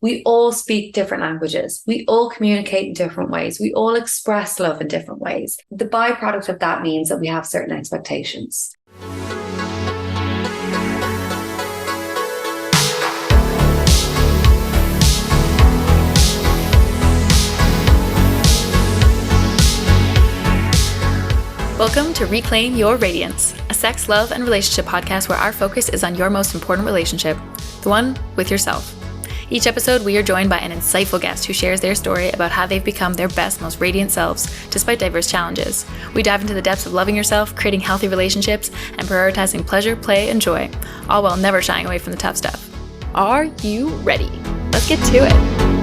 We all speak different languages. We all communicate in different ways. We all express love in different ways. The byproduct of that means that we have certain expectations. Welcome to Reclaim Your Radiance, a sex, love, and relationship podcast where our focus is on your most important relationship, the one with yourself. Each episode, we are joined by an insightful guest who shares their story about how they've become their best, most radiant selves despite diverse challenges. We dive into the depths of loving yourself, creating healthy relationships, and prioritizing pleasure, play, and joy, all while never shying away from the tough stuff. Are you ready? Let's get to it.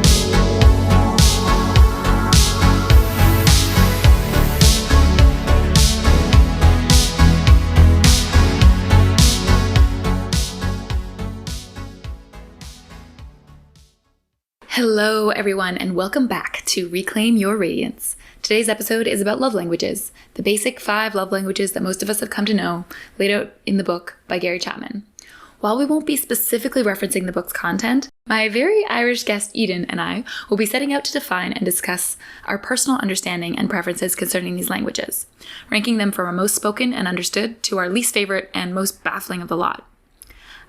Hello, everyone, and welcome back to Reclaim Your Radiance. Today's episode is about love languages, the basic 5 love languages that most of us have come to know, laid out in the book by Gary Chapman. While we won't be specifically referencing the book's content, my very Irish guest Eden and I will be setting out to define and discuss our personal understanding and preferences concerning these languages, ranking them from our most spoken and understood to our least favorite and most baffling of the lot.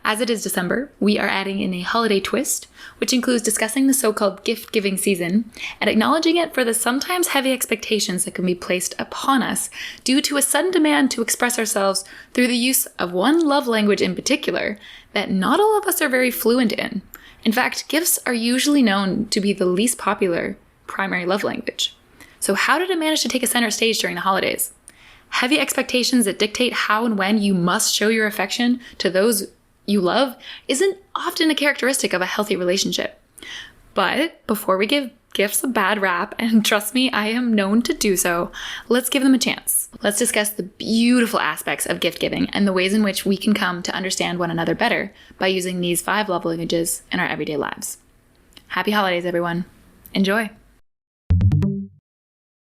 As it is December, we are adding in a holiday twist, which includes discussing the so-called gift-giving season and acknowledging it for the sometimes heavy expectations that can be placed upon us due to a sudden demand to express ourselves through the use of one love language in particular that not all of us are very fluent in. In fact, gifts are usually known to be the least popular primary love language. So how did it manage to take a center stage during the holidays? Heavy expectations that dictate how and when you must show your affection to those you love isn't often a characteristic of a healthy relationship. But before we give gifts a bad rap, and trust me, I am known to do so, let's give them a chance. Let's discuss the beautiful aspects of gift giving and the ways in which we can come to understand one another better by using these 5 love languages in our everyday lives. Happy holidays, everyone. Enjoy.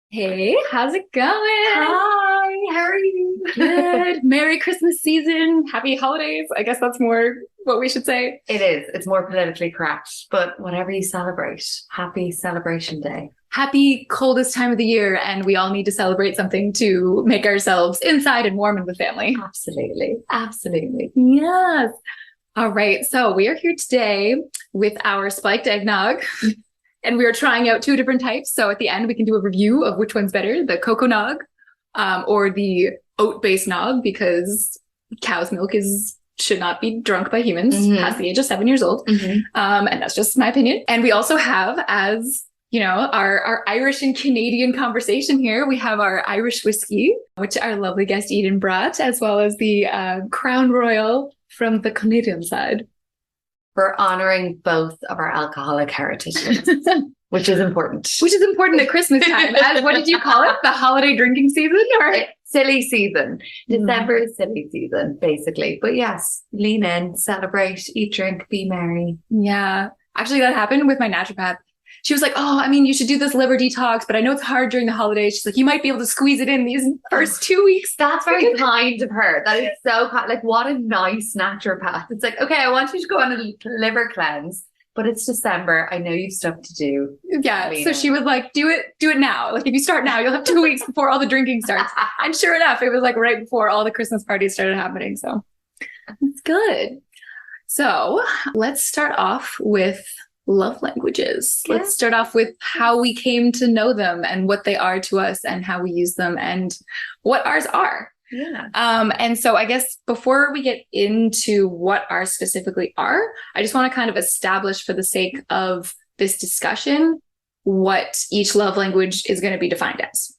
Hey, how's it going? Hi, how are you? Good. Merry Christmas season. Happy holidays. I guess that's more what we should say. It is. It's more politically correct, but whatever you celebrate, happy celebration day. Happy coldest time of the year, and we all need to celebrate something to make ourselves inside and warm and with family. Absolutely. Absolutely. Yes. All right. So we are here today with our spiked eggnog. And we are trying out 2 different types. So at the end, we can do a review of which one's better, the cocoa nog or the oat-based nog, because cow's milk should not be drunk by humans past the age of 7 years old. And that's just my opinion. And we also have, as you know, our Irish and Canadian conversation here, we have our Irish whiskey, which our lovely guest Eden brought, as well as the Crown Royal from the Canadian side. We're honoring both of our alcoholic heritages, which is important. Which is important at Christmas time. As, what did you call it? The holiday drinking season? Or silly season. December is silly season, basically. But yes, lean in, celebrate, eat, drink, be merry. Yeah. Actually, that happened with my naturopath. She was like, oh, I mean, you should do this liver detox, but I know it's hard during the holidays. She's like, you might be able to squeeze it in these first 2 weeks. That's very kind of her. That is so kind. Like, what a nice naturopath. It's like, okay, I want you to go on a liver cleanse, but it's December. I know you've stuff to do. Yeah. So she was like, do it now. Like, if you start now, you'll have 2 weeks before all the drinking starts. And sure enough, it was like right before all the Christmas parties started happening. So it's good. So let's start off with love languages. Yeah. Let's start off with how we came to know them and what they are to us and how we use them and what ours are. Yeah. And so I guess before we get into what ours specifically are, I just want to kind of establish, for the sake of this discussion, what each love language is going to be defined as.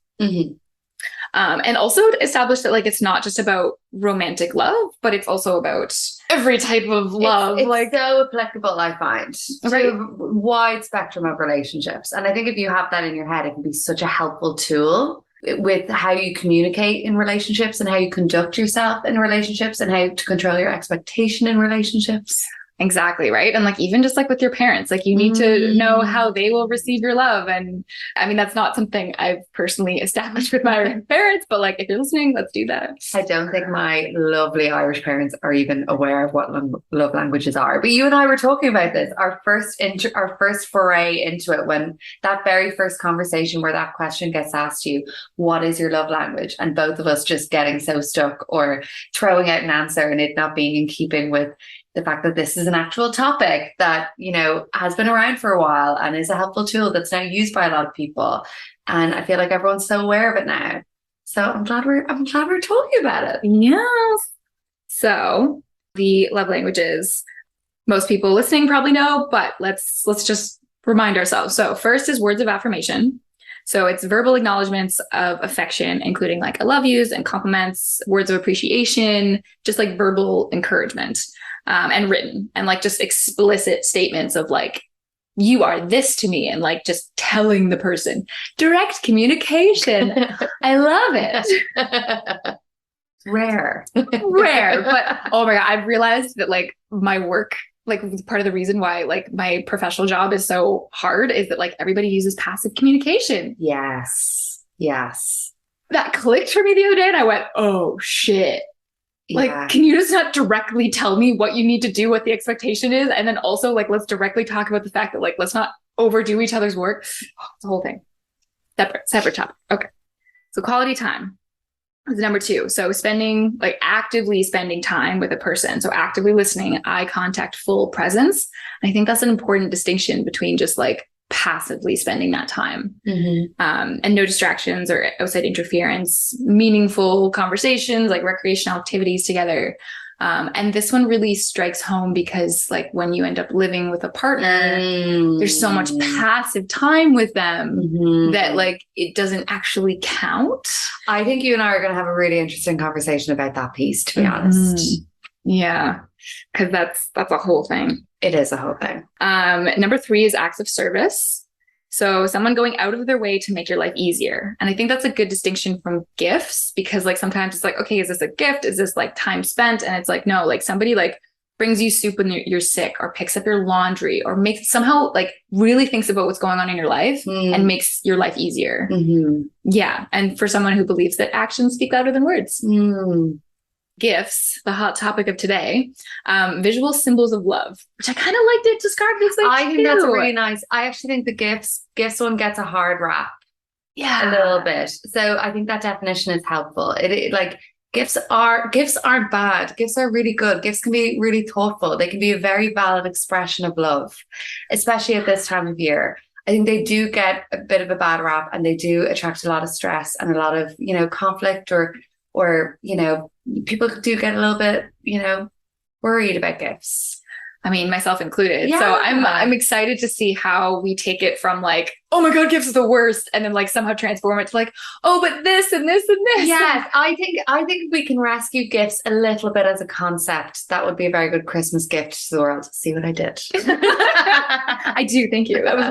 And also establish that, like, it's not just about romantic love, but it's also about every type of love. It's like, so applicable, I find, to right. a wide spectrum of relationships. And I think if you have that in your head, it can be such a helpful tool with how you communicate in relationships and how you conduct yourself in relationships and how to control your expectation in relationships. Exactly. Right. And like, even just like with your parents, like you need to know how they will receive your love. And I mean, that's not something I've personally established with my parents, but like, if you're listening, let's do that. I don't think my lovely Irish parents are even aware of what love languages are. But you and I were talking about this, our first foray into it, when that very first conversation where that question gets asked you, what is your love language? And both of us just getting so stuck or throwing out an answer and it not being in keeping with the fact that this is an actual topic that, you know, has been around for a while and is a helpful tool that's now used by a lot of people. And I feel like everyone's so aware of it now. So I'm glad we're talking about it. Yes. So the love languages, most people listening probably know, but let's just remind ourselves. So first is words of affirmation. So it's verbal acknowledgments of affection, including like I love yous and compliments, words of appreciation, just like verbal encouragement. And written, and like just explicit statements of like, you are this to me, and like just telling the person. Direct communication. I love it. Rare. Rare. But oh my God, I've realized that like my work, like part of the reason why like my professional job is so hard is that like everybody uses passive communication. Yes. Yes. That clicked for me the other day and I went, oh shit. Like, can you just not directly tell me what you need to do, what the expectation is? And then also, like, let's directly talk about the fact that, like, let's not overdo each other's work. Oh, it's the whole thing. Separate topic. Okay. So quality time is number 2. So actively spending time with a person. So actively listening, eye contact, full presence. I think that's an important distinction between just like passively spending that time, and no distractions or outside interference, meaningful conversations, like recreational activities together. And this one really strikes home because like when you end up living with a partner, there's so much passive time with them that like it doesn't actually count. I think you and I are going to have a really interesting conversation about that piece, to be honest. Yeah, because that's a whole thing. It is a whole thing. Number 3 is acts of service. So someone going out of their way to make your life easier. And I think that's a good distinction from gifts, because like sometimes it's like, okay, is this a gift? Is this like time spent? And it's like, no, like somebody like brings you soup when you're sick, or picks up your laundry, or makes somehow like really thinks about what's going on in your life and makes your life easier. Yeah. And for someone who believes that actions speak louder than words. Gifts, the hot topic of today, visual symbols of love, which I kind of like to describe this way. I think that's really nice. I actually think the gifts one gets a hard rap. Yeah. A little bit. So I think that definition is helpful. It like gifts aren't bad. Gifts are really good. Gifts can be really thoughtful. They can be a very valid expression of love, especially at this time of year. I think they do get a bit of a bad rap, and they do attract a lot of stress and a lot of, you know, conflict or, you know, people do get a little bit, you know, worried about gifts. I mean, myself included. Yeah. So I'm excited to see how we take it from like, oh my God, gifts are the worst, and then like somehow transform it to like, oh, but this and this and this. Yes, I think we can rescue gifts a little bit as a concept. That would be a very good Christmas gift to the world. See what I did? I do. Thank you. That was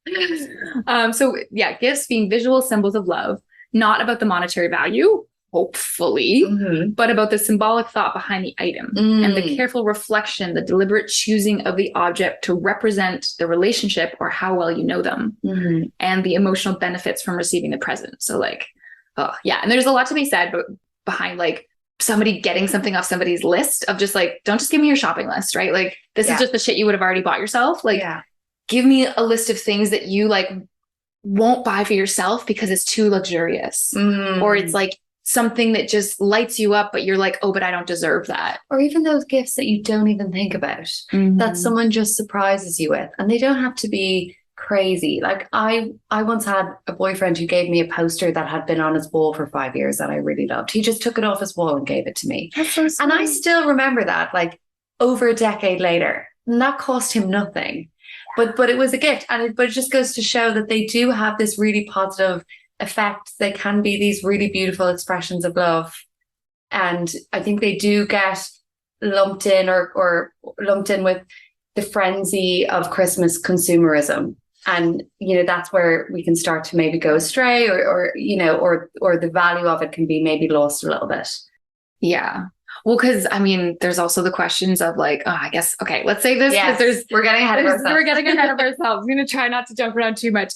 wonderful. So yeah, gifts being visual symbols of love, not about the monetary value, hopefully, but about the symbolic thought behind the item and the careful reflection, the deliberate choosing of the object to represent the relationship or how well you know them, and the emotional benefits from receiving the present. So like, oh yeah. And there's a lot to be said behind like somebody getting something off somebody's list of just like, don't just give me your shopping list, right? Like this is just the shit you would have already bought yourself. Like give me a list of things that you like won't buy for yourself because it's too luxurious, or it's like something that just lights you up, but you're like, oh, but I don't deserve that. Or even those gifts that you don't even think about, that someone just surprises you with, and they don't have to be crazy. Like I once had a boyfriend who gave me a poster that had been on his wall for 5 years that I really loved. He just took it off his wall and gave it to me. That's so sweet. And I still remember that like over a decade later, and that cost him nothing. But it was a gift, but it just goes to show that they do have this really positive effect. They can be these really beautiful expressions of love, and I think they do get lumped in or lumped in with the frenzy of Christmas consumerism, and you know that's where we can start to maybe go astray, or you know, or the value of it can be maybe lost a little bit. Yeah. Well, because I mean, there's also the questions of like, oh, I guess, okay, let's say this because we're getting ahead of ourselves. We're getting ahead of ourselves. I'm going to try not to jump around too much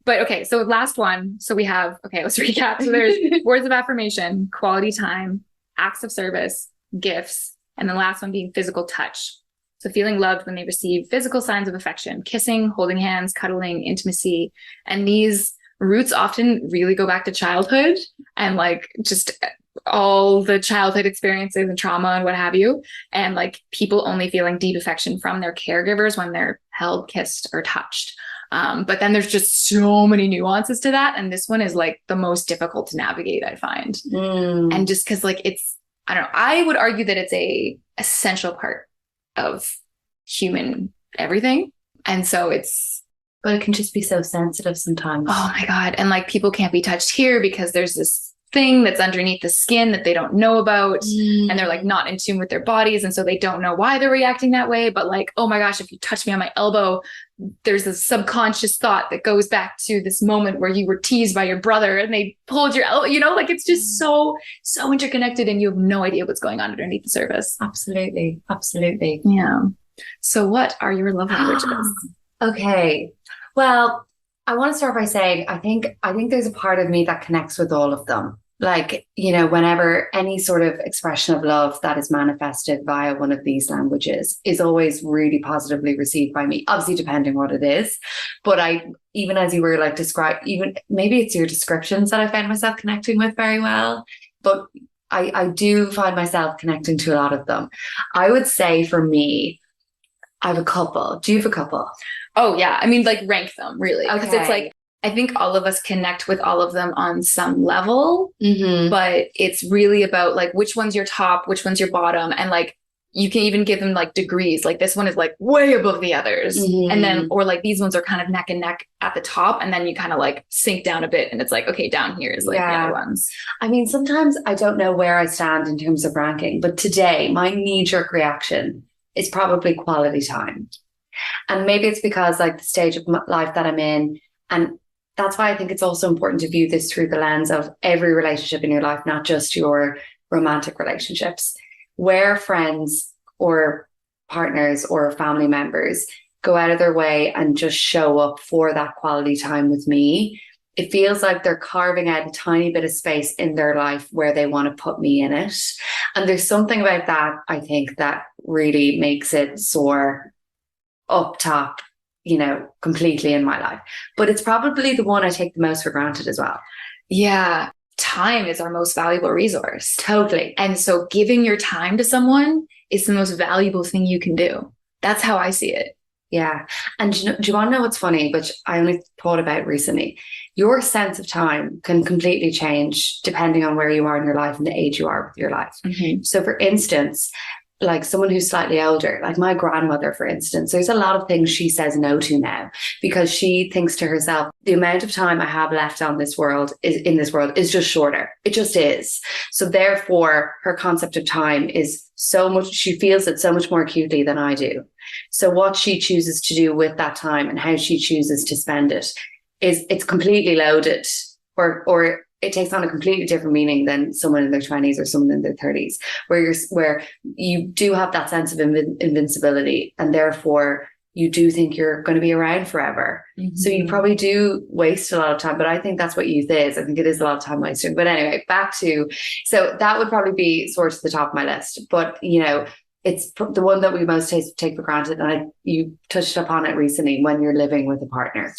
but okay, so last one. So we have, okay, let's recap. So there's words of affirmation, quality time, acts of service, gifts, and the last one being physical touch. So feeling loved when they receive physical signs of affection, kissing, holding hands, cuddling, intimacy. And these roots often really go back to childhood and like just all the childhood experiences and trauma and what have you. And like people only feeling deep affection from their caregivers when they're held, kissed, or touched. But then there's just so many nuances to that. And this one is like the most difficult to navigate, I find. And just because like I don't know, I would argue that it's a essential part of human everything. And so but it can just be so sensitive sometimes. Oh my God. And like people can't be touched here because there's this thing that's underneath the skin that they don't know about. And they're like not in tune with their bodies. And so they don't know why they're reacting that way. But like, oh my gosh, if you touch me on my elbow, there's a subconscious thought that goes back to this moment where you were teased by your brother and they pulled your elbow, like it's just so interconnected and you have no idea what's going on underneath the surface. Absolutely. Absolutely. Yeah. So what are your love languages? Okay. Well, I want to start by saying, I think there's a part of me that connects with all of them. Like, whenever any sort of expression of love that is manifested via one of these languages is always really positively received by me, obviously depending what it is. But even as you were like even maybe it's your descriptions that I find myself connecting with very well, but I do find myself connecting to a lot of them. I would say for me, I have a couple. Do you have a couple? Oh yeah. I mean, like rank them really. Because Okay. it's like, I think all of us connect with all of them on some level, but it's really about like which one's your top, which one's your bottom. And like, you can even give them like degrees. Like this one is like way above the others. And then, or like these ones are kind of neck and neck at the top. And then you kind of like sink down a bit and it's like, okay, down here is like the other ones. I mean, sometimes I don't know where I stand in terms of ranking, but today my knee-jerk reaction is probably quality time. And maybe it's because like the stage of life that I'm in, and that's why I think it's also important to view this through the lens of every relationship in your life, not just your romantic relationships, where friends or partners or family members go out of their way and just show up for that quality time with me. It feels like they're carving out a tiny bit of space in their life where they want to put me in it. And there's something about that, I think, that really makes it soar up top, completely in my life. But it's probably the one I take the most for granted as well. Yeah. Time is our most valuable resource. Totally. And so giving your time to someone is the most valuable thing you can do. That's how I see it. Yeah. And do you want to know what's funny, which I only thought about recently? Your sense of time can completely change depending on where you are in your life and the age you are with your life. So for instance, like someone who's slightly older, like my grandmother, for instance, there's a lot of things she says no to now because she thinks to herself, the amount of time I have left on this world is just shorter. It just is. So therefore, her concept of time is so much, she feels it so much more acutely than I do. So what she chooses to do with that time and how she chooses to spend it it's completely loaded or it takes on a completely different meaning than someone in their 20s or someone in their 30s, where you do have that sense of invincibility, and therefore you do think you're going to be around forever. So you probably do waste a lot of time, but I think that's what youth is. I think it is a lot of time wasted. But anyway, so that would probably be sort of the top of my list. But, it's the one that we most take for granted. And you touched upon it recently, when you're living with a partner.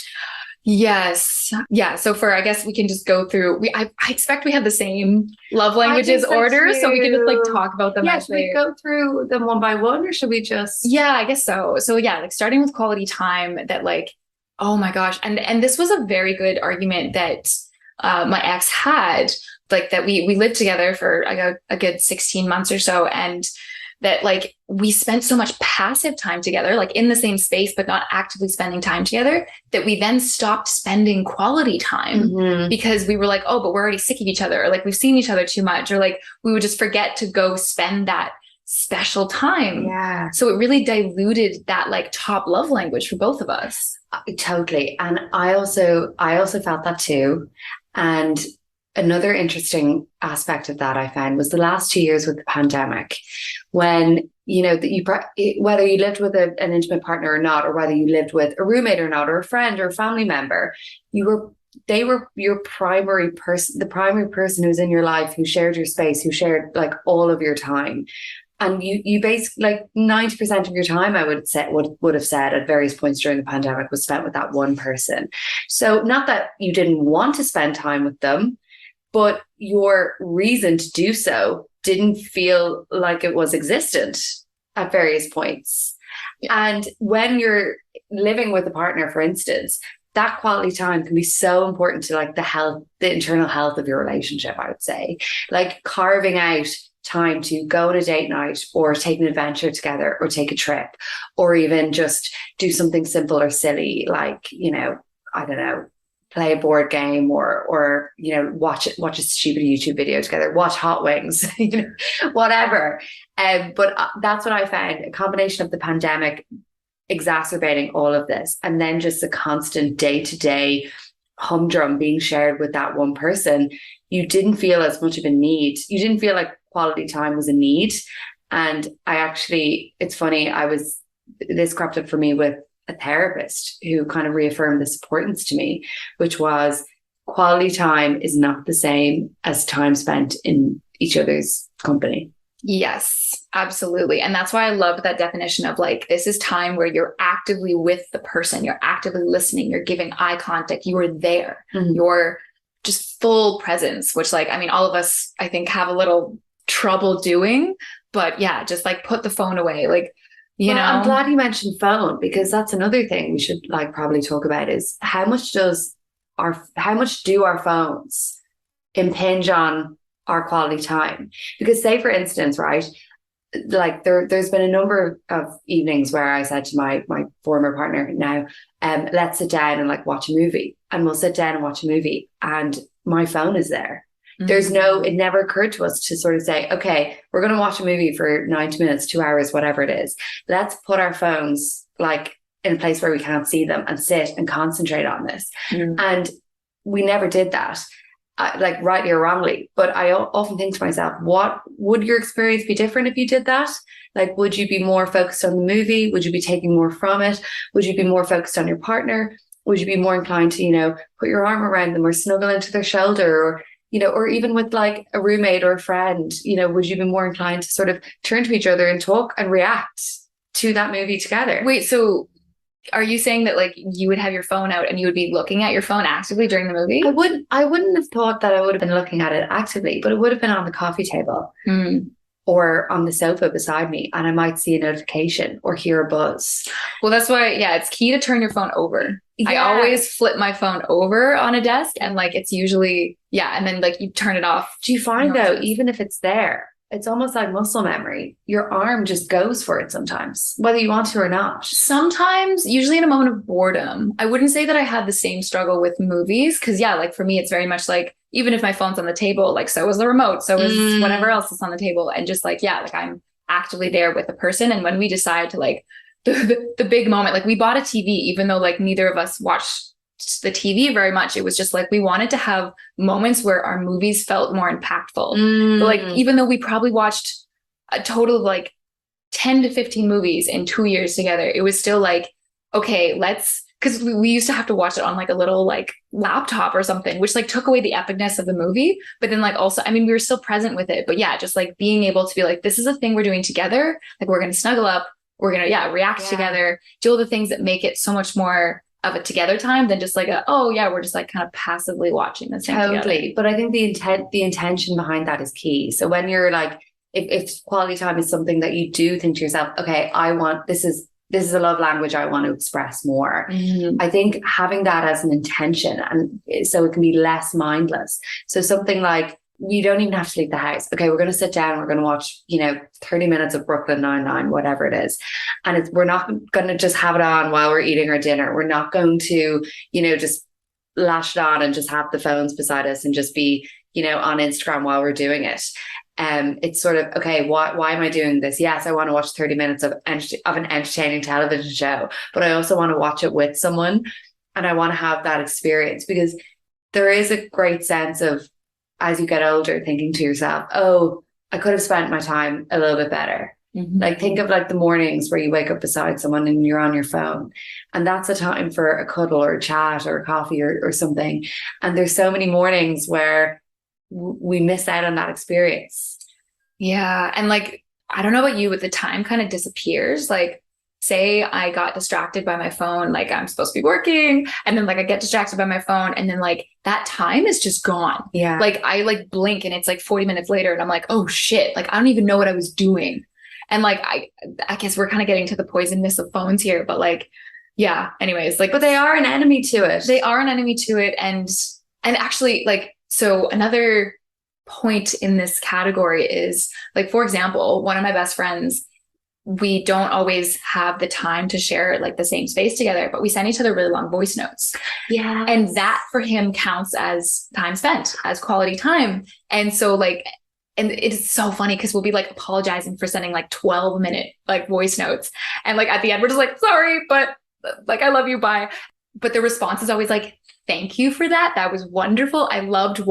Yes. Yeah. So I guess we can just go through, I expect we have the same love languages order. So we can just like talk about them. Yeah, should we go through them one by one or should we just? Yeah, I guess so. So yeah, like starting with quality time, that like, oh my gosh. And this was a very good argument that my ex had, like that we lived together for a good 16 months or so. And that like we spent so much passive time together, like in the same space, but not actively spending time together, that we then stopped spending quality time because we were like, oh, but we're already sick of each other. Or like we've seen each other too much, or like we would just forget to go spend that special time. Yeah. So it really diluted that like top love language for both of us. Totally. And I also felt that too. And another interesting aspect of that I found was the last 2 years with the pandemic, when, you know, that whether you lived with an intimate partner or not, or whether you lived with a roommate or not, or a friend or a family member, they were your primary person, the primary person who was in your life, who shared your space, who shared like all of your time. And you basically, like 90% of your time, I would have said at various points during the pandemic, was spent with that one person. So not that you didn't want to spend time with them, but your reason to do so didn't feel like it was existent at various points. And when you're living with a partner, for instance, that quality time can be so important to like the internal health of your relationship, I would say. Like carving out time to go on a date night, or take an adventure together, or take a trip, or even just do something simple or silly, like, you know, I don't know, play a board game, or you know, watch a stupid YouTube video together, watch Hot Wings, you know, whatever. But that's what I found, a combination of the pandemic exacerbating all of this, and then just the constant day-to-day humdrum being shared with that one person. You didn't feel as much of a need. You didn't feel like quality time was a need. And it's funny, this cropped up for me with a therapist who kind of reaffirmed this importance to me, which was quality time is not the same as time spent in each other's company. Yes, absolutely. And that's why I love that definition of like, this is time where you're actively with the person, you're actively listening, you're giving eye contact, you are there, you're just full presence, which, like, I mean, all of us, I think, have a little trouble doing, but yeah, just like put the phone away. Like, you know, I'm glad you mentioned phone, because that's another thing we should like probably talk about, is how much do our phones impinge on our quality time? Because say, for instance, right, like there's been a number of evenings where I said to my former partner, now, let's sit down and like watch a movie, and we'll sit down and watch a movie, and my phone is there. It never occurred to us to sort of say, okay, we're going to watch a movie for 90 minutes, 2 hours, whatever it is. Let's put our phones like in a place where we can't see them and sit and concentrate on this. And we never did that, like rightly or wrongly. But I often think to myself, what would your experience be different if you did that? Like, would you be more focused on the movie? Would you be taking more from it? Would you be more focused on your partner? Would you be more inclined to, you know, put your arm around them or snuggle into their shoulder, or, you know, or even with like a roommate or a friend, you know, would you be more inclined to sort of turn to each other and talk and react to that movie together? Wait, so are you saying that like you would have your phone out and you would be looking at your phone actively during the movie? I wouldn't have thought that I would have been looking at it actively, but it would have been on the coffee table or on the sofa beside me, and I might see a notification or hear a buzz. Well, that's why, yeah, it's key to turn your phone over. Yeah. I always flip my phone over on a desk, and like it's usually, yeah, and then like you turn it off. Do you find though, even if it's there, it's almost like muscle memory. Your arm just goes for it sometimes, whether you want to or not. Sometimes, usually in a moment of boredom. I wouldn't say that I had the same struggle with movies, because yeah, like for me, it's very much like, even if my phone's on the table, like so is the remote, so is whatever else is on the table. And just like, yeah, like I'm actively there with the person. And when we decide to like the big moment, like we bought a TV, even though like neither of us watched the TV very much, it was just like we wanted to have moments where our movies felt more impactful. But like, even though we probably watched a total of like 10 to 15 movies in 2 years together, it was still like, okay, because we used to have to watch it on like a little like laptop or something, which like took away the epicness of the movie. But then like also, I mean, we were still present with it, but yeah, just like being able to be like, this is a thing we're doing together. Like we're going to snuggle up, we're going to react together, do all the things that make it so much more of a together time than just like we're just like kind of passively watching this thing together. But I think the intention behind that is key. So when you're like, if quality time is something that you do think to yourself, okay, this is a love language I want to express more. I think having that as an intention, and so it can be less mindless. So something like, we don't even have to leave the house. Okay, we're going to sit down. We're going to watch, 30 minutes of Brooklyn Nine-Nine, whatever it is. And we're not going to just have it on while we're eating our dinner. We're not going to, just lash it on and just have the phones beside us and just be, on Instagram while we're doing it. It's sort of, okay, why am I doing this? Yes, I want to watch 30 minutes of an entertaining television show, but I also want to watch it with someone, and I want to have that experience, because there is a great sense of as you get older, thinking to yourself, oh, I could have spent my time a little bit better. Like think of like the mornings where you wake up beside someone and you're on your phone, and that's a time for a cuddle or a chat or a coffee or something. And there's so many mornings where we miss out on that experience. Yeah. And like, I don't know about you, but the time kind of disappears. Like, say I got distracted by my phone, like I'm supposed to be working, and then like I get distracted by my phone, and then like that time is just gone. Yeah. Like I like blink and it's like 40 minutes later and I'm like, oh shit, like I don't even know what I was doing. And like I guess we're kind of getting to the poisonous of phones here, but like, yeah, anyways, like, but they are an enemy to it. They are an enemy to it. And actually, like, so another point in this category is like, for example, one of my best friends, we don't always have the time to share like the same space together, but we send each other really long voice notes. Yeah. And that for him counts as time spent, as quality time. And so like, and it's so funny because we'll be like apologizing for sending like 12-minute like voice notes. And like at the end, we're just like, sorry, but like, I love you, bye. But the response is always like, thank you for that. That was wonderful. I loved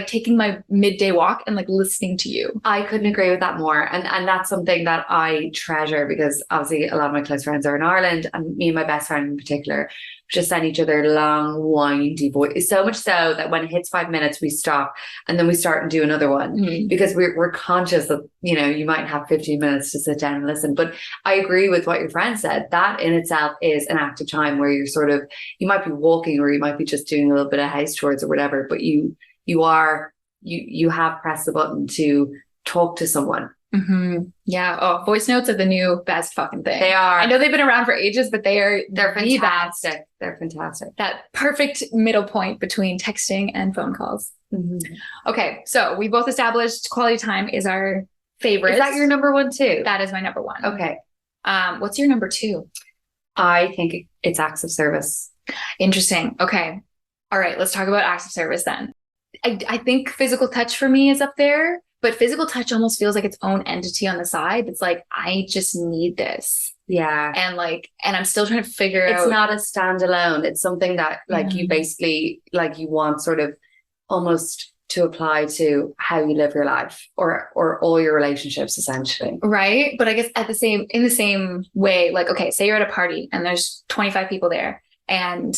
taking my midday walk and like listening to you. I couldn't agree with that more. And that's something that I treasure, because obviously a lot of my close friends are in Ireland, and me and my best friend in particular just send each other long, windy voice. So much so that when it hits 5 minutes, we stop and then we start and do another one, because we're conscious that, you know, you might have 15 minutes to sit down and listen. But I agree with what your friend said. That in itself is an active time where you're sort of, you might be walking or you might be just doing a little bit of house chores or whatever, but you have pressed the button to talk to someone. Yeah. Oh, voice notes are the new best fucking thing. They are. I know they've been around for ages, but they're fantastic. They're fantastic. That perfect middle point between texting and phone calls. Okay. So we both established quality time is our favorite. Is that your number one too? That is my number one. Okay. What's your number two? I think it's acts of service. Interesting. Okay. All right. Let's talk about acts of service then. I think physical touch for me is up there. But physical touch almost feels like its own entity on the side. It's like, I just need this. Yeah. And I'm still trying to figure out. It's not a standalone. It's something that like you basically, like you want sort of almost to apply to how you live your life or all your relationships essentially. Right. But I guess in the same way, like, okay, say you're at a party and there's 25 people there and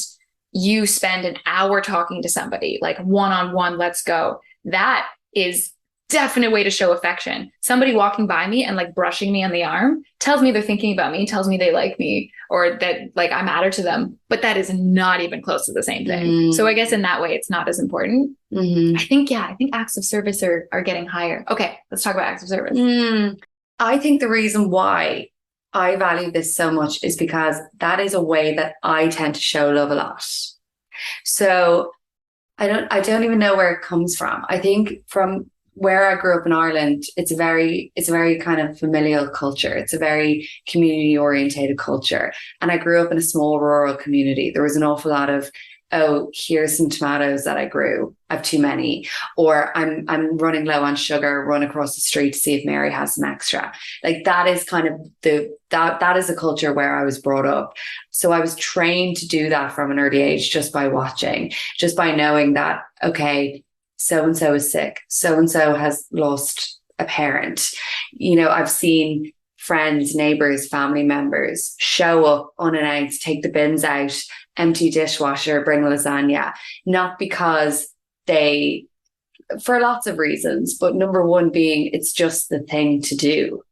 you spend an hour talking to somebody, like one-on-one, let's go. That is definite way to show affection. Somebody walking by me and like brushing me on the arm tells me they're thinking about me, tells me they like me, or that like I matter to them, but that is not even close to the same thing. So I guess in that way, it's not as important. I think acts of service are getting higher. Okay, let's talk about acts of service. I think the reason why I value this so much is because that is a way that I tend to show love a lot. So I don't even know where it comes from. I think from where I grew up in Ireland, it's a very kind of familial culture. It's a very community orientated culture. And I grew up in a small rural community. There was an awful lot of, oh, here's some tomatoes that I grew. I've too many. Or I'm running low on sugar, run across the street to see if Mary has some extra. Like that is kind of that is the culture where I was brought up. So I was trained to do that from an early age, just by watching, just by knowing that, okay, so-and-so is sick. So-and-so has lost a parent. You know, I've seen friends, neighbors, family members show up unannounced, take the bins out, empty dishwasher, bring lasagna, not because for lots of reasons, but number one being it's just the thing to do.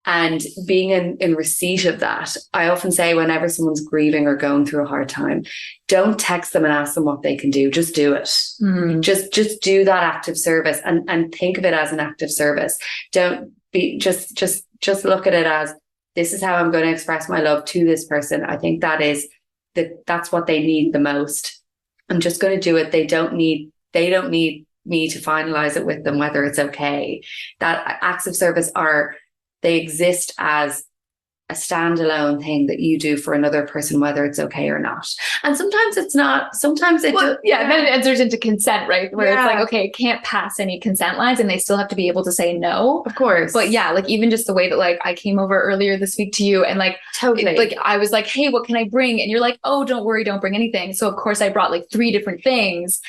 And being in receipt of that, I often say whenever someone's grieving or going through a hard time, don't text them and ask them what they can do. Just do it. Just do that act of service and think of it as an act of service. Don't be just look at it as, this is how I'm going to express my love to this person. I think that's what they need the most. I'm just going to do it. They don't need me to finalize it with them, whether it's okay. That acts of service they exist as a standalone thing that you do for another person, whether it's okay or not. And sometimes it's not. Sometimes it then it enters into consent, right? Where it's like, okay, it can't pass any consent lines and they still have to be able to say no. Of course. But yeah, like even just the way that like I came over earlier this week to you and like totally, like I was like, hey, what can I bring? And you're like, oh, don't worry, don't bring anything. So of course I brought like 3 different things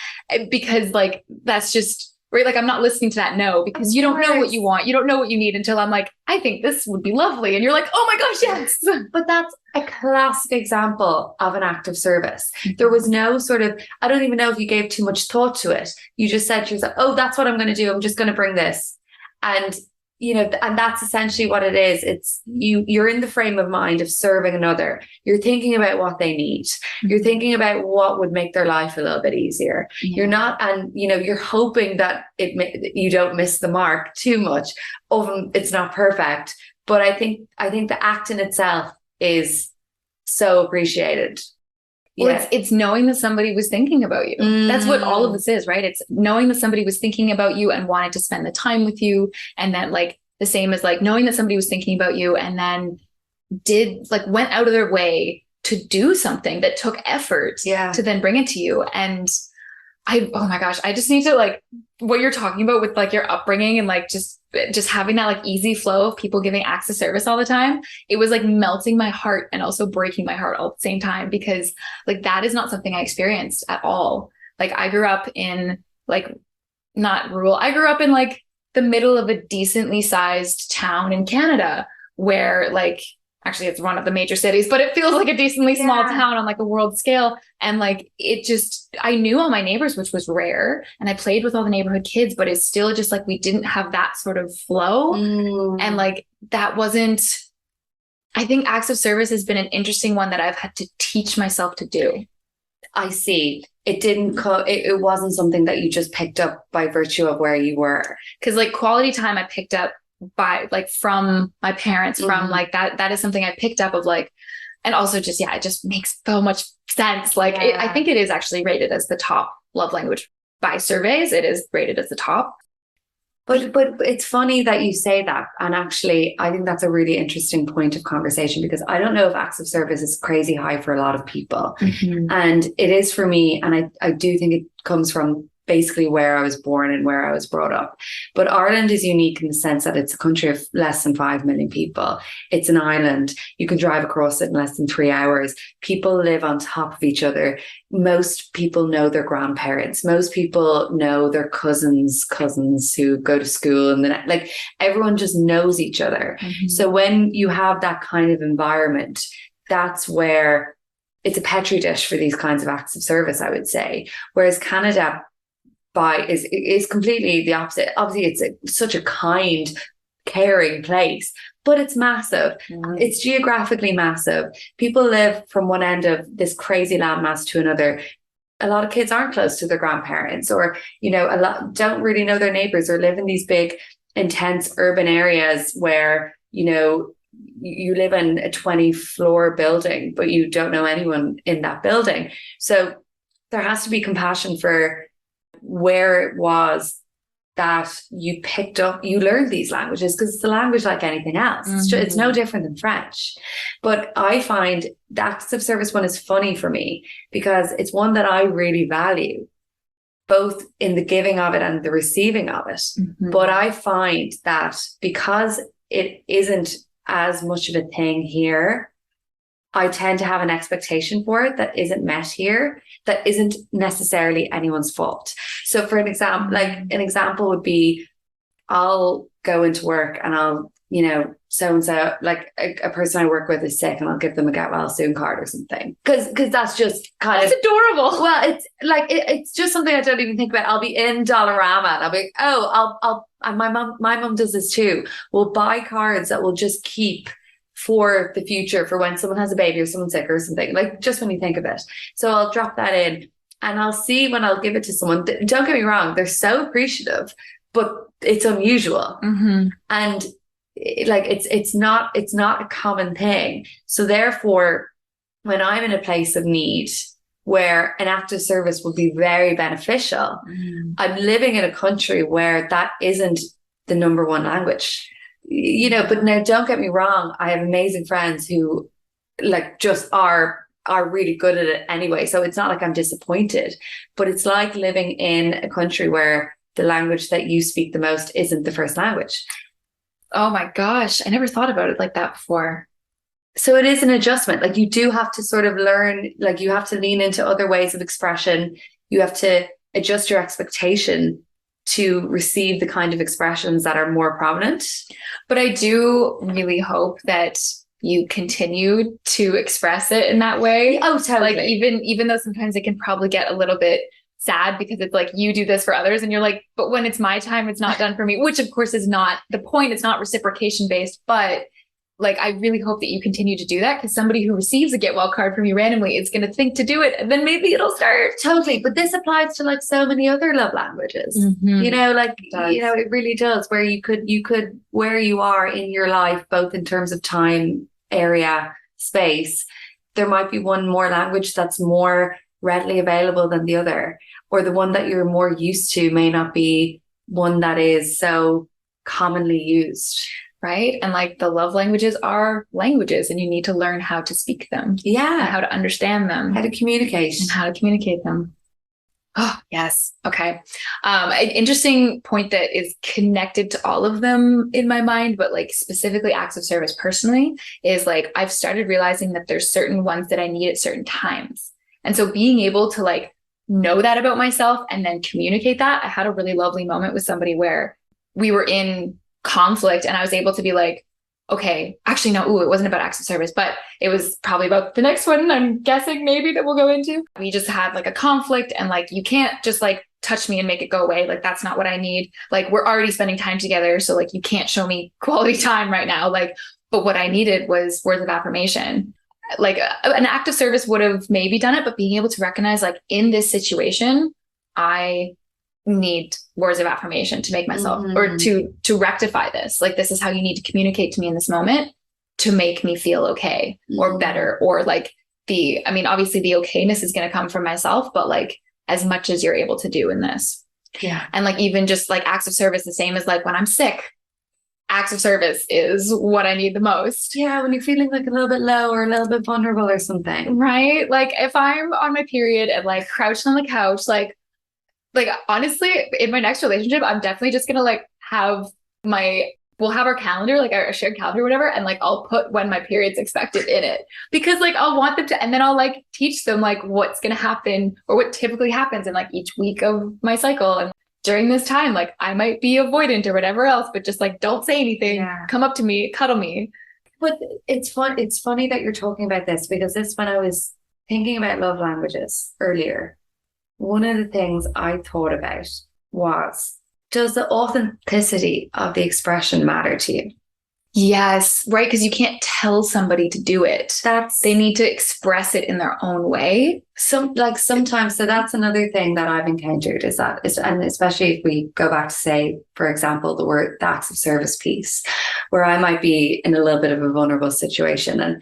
because like that's just right? Like I'm not listening to that no, because you don't know what you want. You don't know what you need until I'm like, I think this would be lovely. And you're like, oh my gosh, yes. But that's a classic example of an act of service. There was no sort of, I don't even know if you gave too much thought to it. You just said to yourself, oh, that's what I'm going to do. I'm just going to bring this. And and that's essentially what it is. It's you're in the frame of mind of serving another. You're thinking about what they need. You're thinking about what would make their life a little bit easier. Yeah. You're not, and you're hoping that you don't miss the mark too much. Often it's not perfect, but I think the act in itself is so appreciated. Well, it's knowing that somebody was thinking about you. That's what all of this is, right? It's knowing that somebody was thinking about you and wanted to spend the time with you. And then like the same as like knowing that somebody was thinking about you and then went out of their way to do something that took effort to then bring it to you. And oh my gosh, I just need to like what you're talking about with like your upbringing and like just having that like easy flow of people giving acts of service all the time. It was like melting my heart and also breaking my heart all at the same time, because like that is not something I experienced at all. Like I grew up in like not rural. I grew up in like the middle of a decently sized town in Canada where like, actually it's one of the major cities, but it feels like a decently small town on like a world scale. And like, I knew all my neighbors, which was rare. And I played with all the neighborhood kids, but it's still just like, we didn't have that sort of flow. And like, I think acts of service has been an interesting one that I've had to teach myself to do. I see. It wasn't something that you just picked up by virtue of where you were. Cause like quality time I picked up by like from my parents, from like that is something I picked up of like, and also just it just makes so much sense. Like I think it is actually rated as the top love language by surveys. It is rated as the top. But it's funny that you say that, and actually I think that's a really interesting point of conversation, because I don't know if acts of service is crazy high for a lot of people, and it is for me, and I do think it comes from basically where I was born and where I was brought up. But Ireland is unique in the sense that it's a country of less than 5 million people. It's an island. You can drive across it in less than 3 hours. People live on top of each other. Most people know their grandparents. Most people know their cousins who go to school, and then like everyone just knows each other. So when you have that kind of environment, that's where it's a petri dish for these kinds of acts of service, I would say. Whereas Canada is completely the opposite. Obviously, it's such a kind, caring place, but it's massive. It's geographically massive. People live from one end of this crazy landmass to another. A lot of kids aren't close to their grandparents, or a lot don't really know their neighbors, or live in these big, intense urban areas where you live in a 20-floor building, but you don't know anyone in that building. So there has to be compassion for where it was that you learned these languages, because it's a language like anything else. It's no different than French. But I find the acts of service one is funny for me, because it's one that I really value, both in the giving of it and the receiving of it. But I find that because it isn't as much of a thing here, I tend to have an expectation for it that isn't met here, that isn't necessarily anyone's fault. So for an example would be, I'll go into work and I'll, so-and-so, like a person I work with is sick, and I'll give them a get well soon card or something. Cause that's just that's adorable. Well, it's like, it's just something I don't even think about. I'll be in Dollarama and I'll be, and my mom does this too. We'll buy cards that we'll just keep for the future, for when someone has a baby or someone's sick or something, like just when you think of it. So I'll drop that in, and I'll see when I'll give it to someone. Don't get me wrong, they're so appreciative, but it's unusual. And it's not a common thing. So therefore, when I'm in a place of need where an act of service would be very beneficial, I'm living in a country where that isn't the number one language. But now don't get me wrong, I have amazing friends who like just are really good at it anyway. So it's not like I'm disappointed, but it's like living in a country where the language that you speak the most isn't the first language. Oh my gosh, I never thought about it like that before. So it is an adjustment. Like you do have to sort of learn, like you have to lean into other ways of expression. You have to adjust your expectation to receive the kind of expressions that are more prominent. But I do really hope that you continue to express it in that way. Oh, totally. Like even though sometimes it can probably get a little bit sad because it's like you do this for others and you're like, but when it's my time, it's not done for me, which of course is not the point. It's not reciprocation based, but like, I really hope that you continue to do that, because somebody who receives a get well card from you randomly is going to think to do it, and then maybe it'll start. Totally. But this applies to like so many other love languages, you know, like, you know, it really does, where you could, where you are in your life, both in terms of time, area, space, there might be one more language that's more readily available than the other, or the one that you're more used to may not be one that is so commonly used. Right. And like the love languages are languages, and you need to learn how to speak them. Yeah. And how to understand them. How to communicate. And how to communicate them. Oh, yes. Okay. An interesting point that is connected to all of them in my mind, but like specifically acts of service personally, is like I've started realizing that there's certain ones that I need at certain times. And so being able to like know that about myself and then communicate that. I had a really lovely moment with somebody where we were in conflict and I was able to be like, okay, actually, no, it wasn't about acts of service, but it was probably about the next one, I'm guessing maybe, that we'll go into. We just had like a conflict, and like, you can't just like touch me and make it go away. Like, that's not what I need. Like, we're already spending time together. So like, you can't show me quality time right now. Like, but what I needed was words of affirmation. Like an act of service would have maybe done it, but being able to recognize like in this situation, I need words of affirmation to make myself or to rectify this. Like, this is how you need to communicate to me in this moment to make me feel okay or better, or like obviously the okayness is going to come from myself, but like as much as you're able to do in this. Yeah. And like, even just like acts of service, the same as like when I'm sick, acts of service is what I need the most. Yeah. When you're feeling like a little bit low or a little bit vulnerable or something. Right. Like if I'm on my period and like crouched on the couch, like honestly, in my next relationship, I'm definitely just going to like we'll have our calendar, like our shared calendar or whatever. And like, I'll put when my period's expected in it, because like, I'll want them to, and then I'll like teach them like what's going to happen or what typically happens in like each week of my cycle. And during this time, like I might be avoidant or whatever else, but just like, don't say anything, come up to me, cuddle me. But it's funny that you're talking about this, because when I was thinking about love languages earlier, one of the things I thought about was, does the authenticity of the expression matter to you? Yes, right. Because you can't tell somebody to do it. They need to express it in their own way. Sometimes, so that's another thing that I've encountered and especially if we go back to, say, for example, the acts of service piece, where I might be in a little bit of a vulnerable situation, and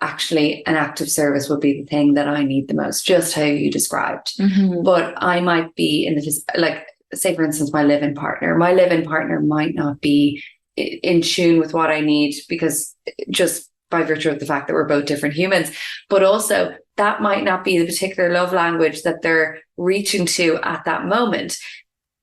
actually an act of service would be the thing that I need the most, just how you described. But I might be like, say for instance, my live-in partner might not be in tune with what I need, because just by virtue of the fact that we're both different humans, but also that might not be the particular love language that they're reaching to at that moment.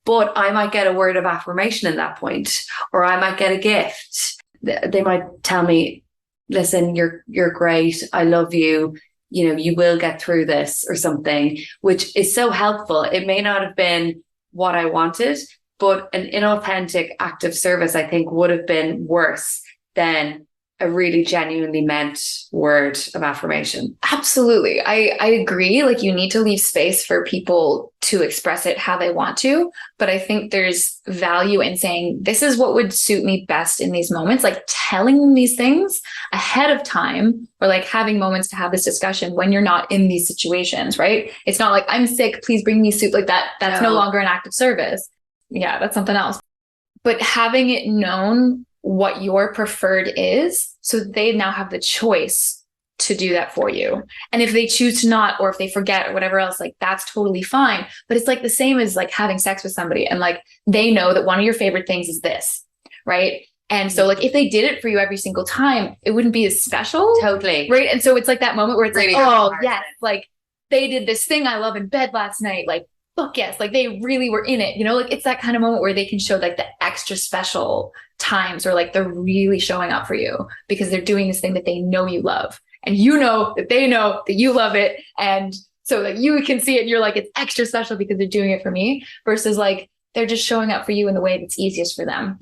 But I might get a word of affirmation in that point, or I might get a gift. They might tell me, listen, you're great. I love you. You know, you will get through this, or something, which is so helpful. It may not have been what I wanted, but an inauthentic act of service, I think, would have been worse than a really genuinely meant word of affirmation. Absolutely. I agree. Like, you need to leave space for people to express it how they want to. But I think there's value in saying, this is what would suit me best in these moments, like telling them these things ahead of time, or like having moments to have this discussion when you're not in these situations, right? It's not like, I'm sick, please bring me soup, like that. That's no longer an act of service. Yeah, that's something else. But having it known what your preferred is, so they now have the choice to do that for you. And if they choose to not, or if they forget or whatever else, like that's totally fine. But it's like the same as like having sex with somebody, and like they know that one of your favorite things is this, right? And so like if they did it for you every single time, it wouldn't be as special. Totally. Right. And so it's like that moment where it's really like, oh yes, like they did this thing I love in bed last night, like fuck yes, like they really were in it, you know, like it's that kind of moment where they can show like the extra special times, or like they're really showing up for you because they're doing this thing that they know you love, and you know that they know that you love it, and so that you can see it and you're like, it's extra special because they're doing it for me, versus like they're just showing up for you in the way that's easiest for them.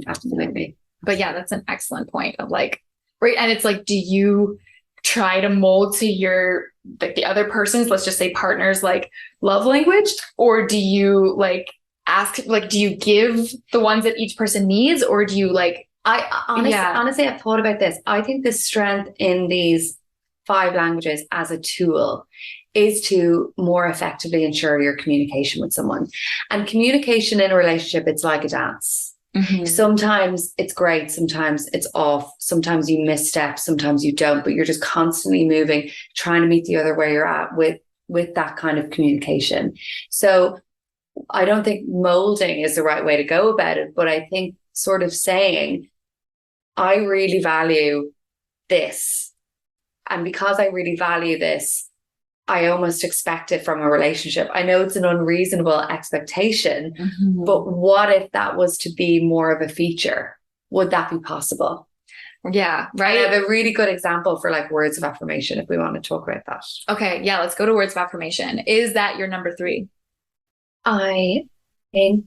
Absolutely. But yeah, that's an excellent point of like, right. And it's like, do you try to mold to your, like the other person's, let's just say partner's like love language, or do you like ask, like, do you give the ones that each person needs, or do you like, honestly, I've thought about this. I think the strength in these 5 languages as a tool is to more effectively ensure your communication with someone. And communication in a relationship, it's like a dance. Sometimes it's great, sometimes it's off, sometimes you misstep, sometimes you don't, but you're just constantly moving, trying to meet the other where you're at with that kind of communication. So I don't think molding is the right way to go about it, but I think sort of saying, I really value this. And because I really value this, I almost expect it from a relationship. I know it's an unreasonable expectation, but what if that was to be more of a feature? Would that be possible? Yeah, right. I have a really good example for like words of affirmation if we want to talk about that. Okay, yeah, let's go to words of affirmation. Is that your number 3? I think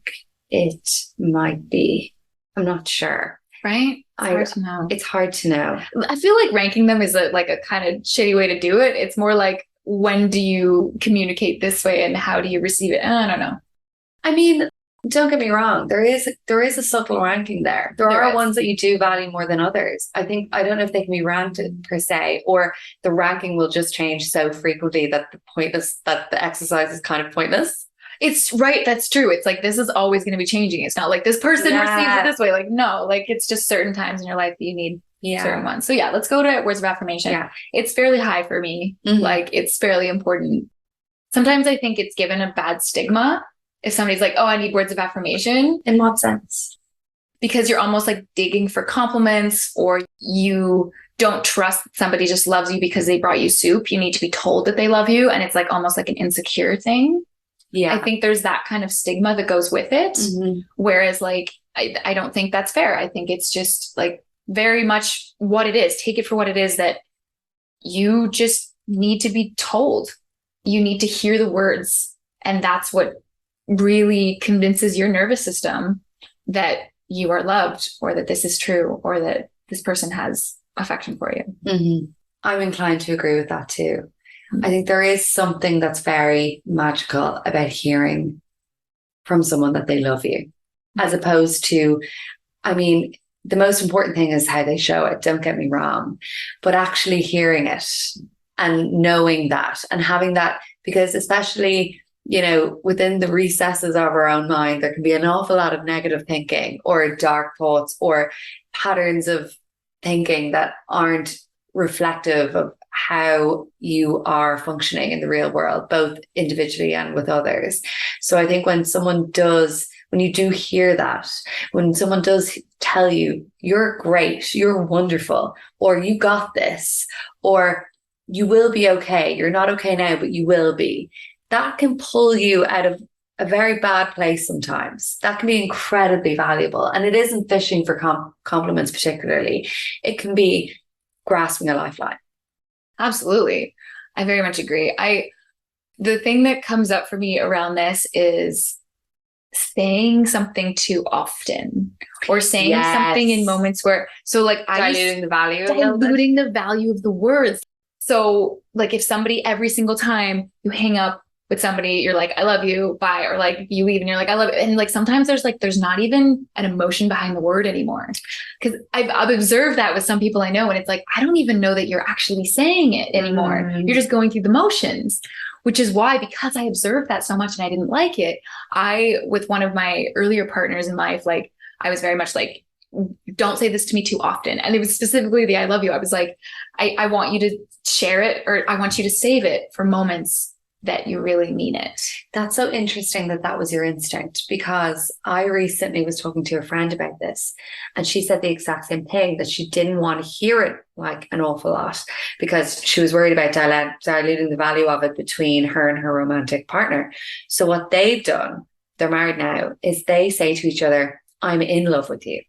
it might be. I'm not sure. Right? It's hard to know. It's hard to know. I feel like ranking them is like a kind of shitty way to do it. It's more like, when do you communicate this way and how do you receive it? I don't know. I mean, don't get me wrong. There is a subtle ranking there. There are ones that you do value more than others. I don't know if they can be ranked per se, or the ranking will just change so frequently that the exercise is kind of pointless. It's right. That's true. It's like, this is always going to be changing. It's not like this person receives it this way. Like, no, like it's just certain times in your life that you need certain ones. So yeah, let's go to words of affirmation. Yeah. It's fairly high for me. Like it's fairly important. Sometimes I think it's given a bad stigma if somebody's like, oh, I need words of affirmation. In what sense? Because you're almost like digging for compliments, or you don't trust that somebody just loves you because they brought you soup. You need to be told that they love you. And it's like almost like an insecure thing. Yeah. I think there's that kind of stigma that goes with it. Whereas like, I don't think that's fair. I think it's just like very much what it is. Take it for what it is, that you just need to be told. You need to hear the words. And that's what really convinces your nervous system that you are loved, or that this is true, or that this person has affection for you. I'm inclined to agree with that too. I think there is something that's very magical about hearing from someone that they love you, as opposed to, I mean, the most important thing is how they show it, don't get me wrong, but actually hearing it and knowing that and having that, because especially, you know, within the recesses of our own mind, there can be an awful lot of negative thinking or dark thoughts or patterns of thinking that aren't reflective of how you are functioning in the real world, both individually and with others. So I think when you do hear that, when someone does tell you, you're great, you're wonderful, or you got this, or you will be okay, you're not okay now, but you will be, that can pull you out of a very bad place sometimes. That can be incredibly valuable. And it isn't fishing for compliments particularly. It can be grasping a lifeline. Absolutely. I very much agree. The thing that comes up for me around this is saying something too often, or saying something in moments where, so like diluting the value of the words. So like if somebody, every single time you hang up with somebody, you're like, I love you, bye. Or like you leave and you're like, I love you. And like sometimes there's not even an emotion behind the word anymore. Because I've observed that with some people I know, and it's like, I don't even know that you're actually saying it anymore. You're just going through the motions, which is why, because I observed that so much and I didn't like it, with one of my earlier partners in life, like I was very much like, don't say this to me too often. And it was specifically the I love you. I was like, I want you to share it, or I want you to save it for moments that you really mean it. That's so interesting that was your instinct, because I recently was talking to a friend about this, and she said the exact same thing, that she didn't want to hear it like an awful lot because she was worried about diluting the value of it between her and her romantic partner. So what they've done, they're married now, is they say to each other, I'm in love with you.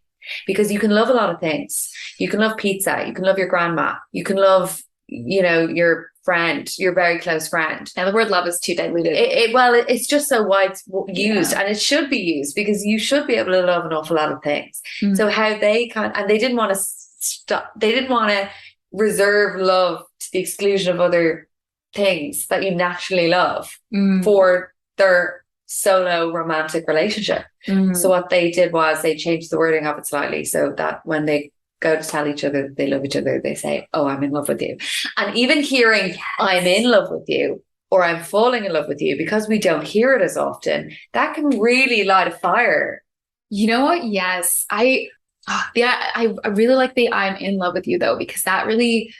Because you can love a lot of things. You can love pizza. You can love your grandma. You can love your friend, your very close friend. And the word love is too diluted. It's just so wide used, and it should be used because you should be able to love an awful lot of things. So how they and they didn't want to stop, they didn't want to reserve love to the exclusion of other things that you naturally love for their solo romantic relationship. So what they did was they changed the wording of it slightly so that when they go to tell each other they love each other, they say, oh, I'm in love with you. And even hearing I'm in love with you or I'm falling in love with you, because we don't hear it as often, that can really light a fire. You know what? Yes. I really like the I'm in love with you though, because that really,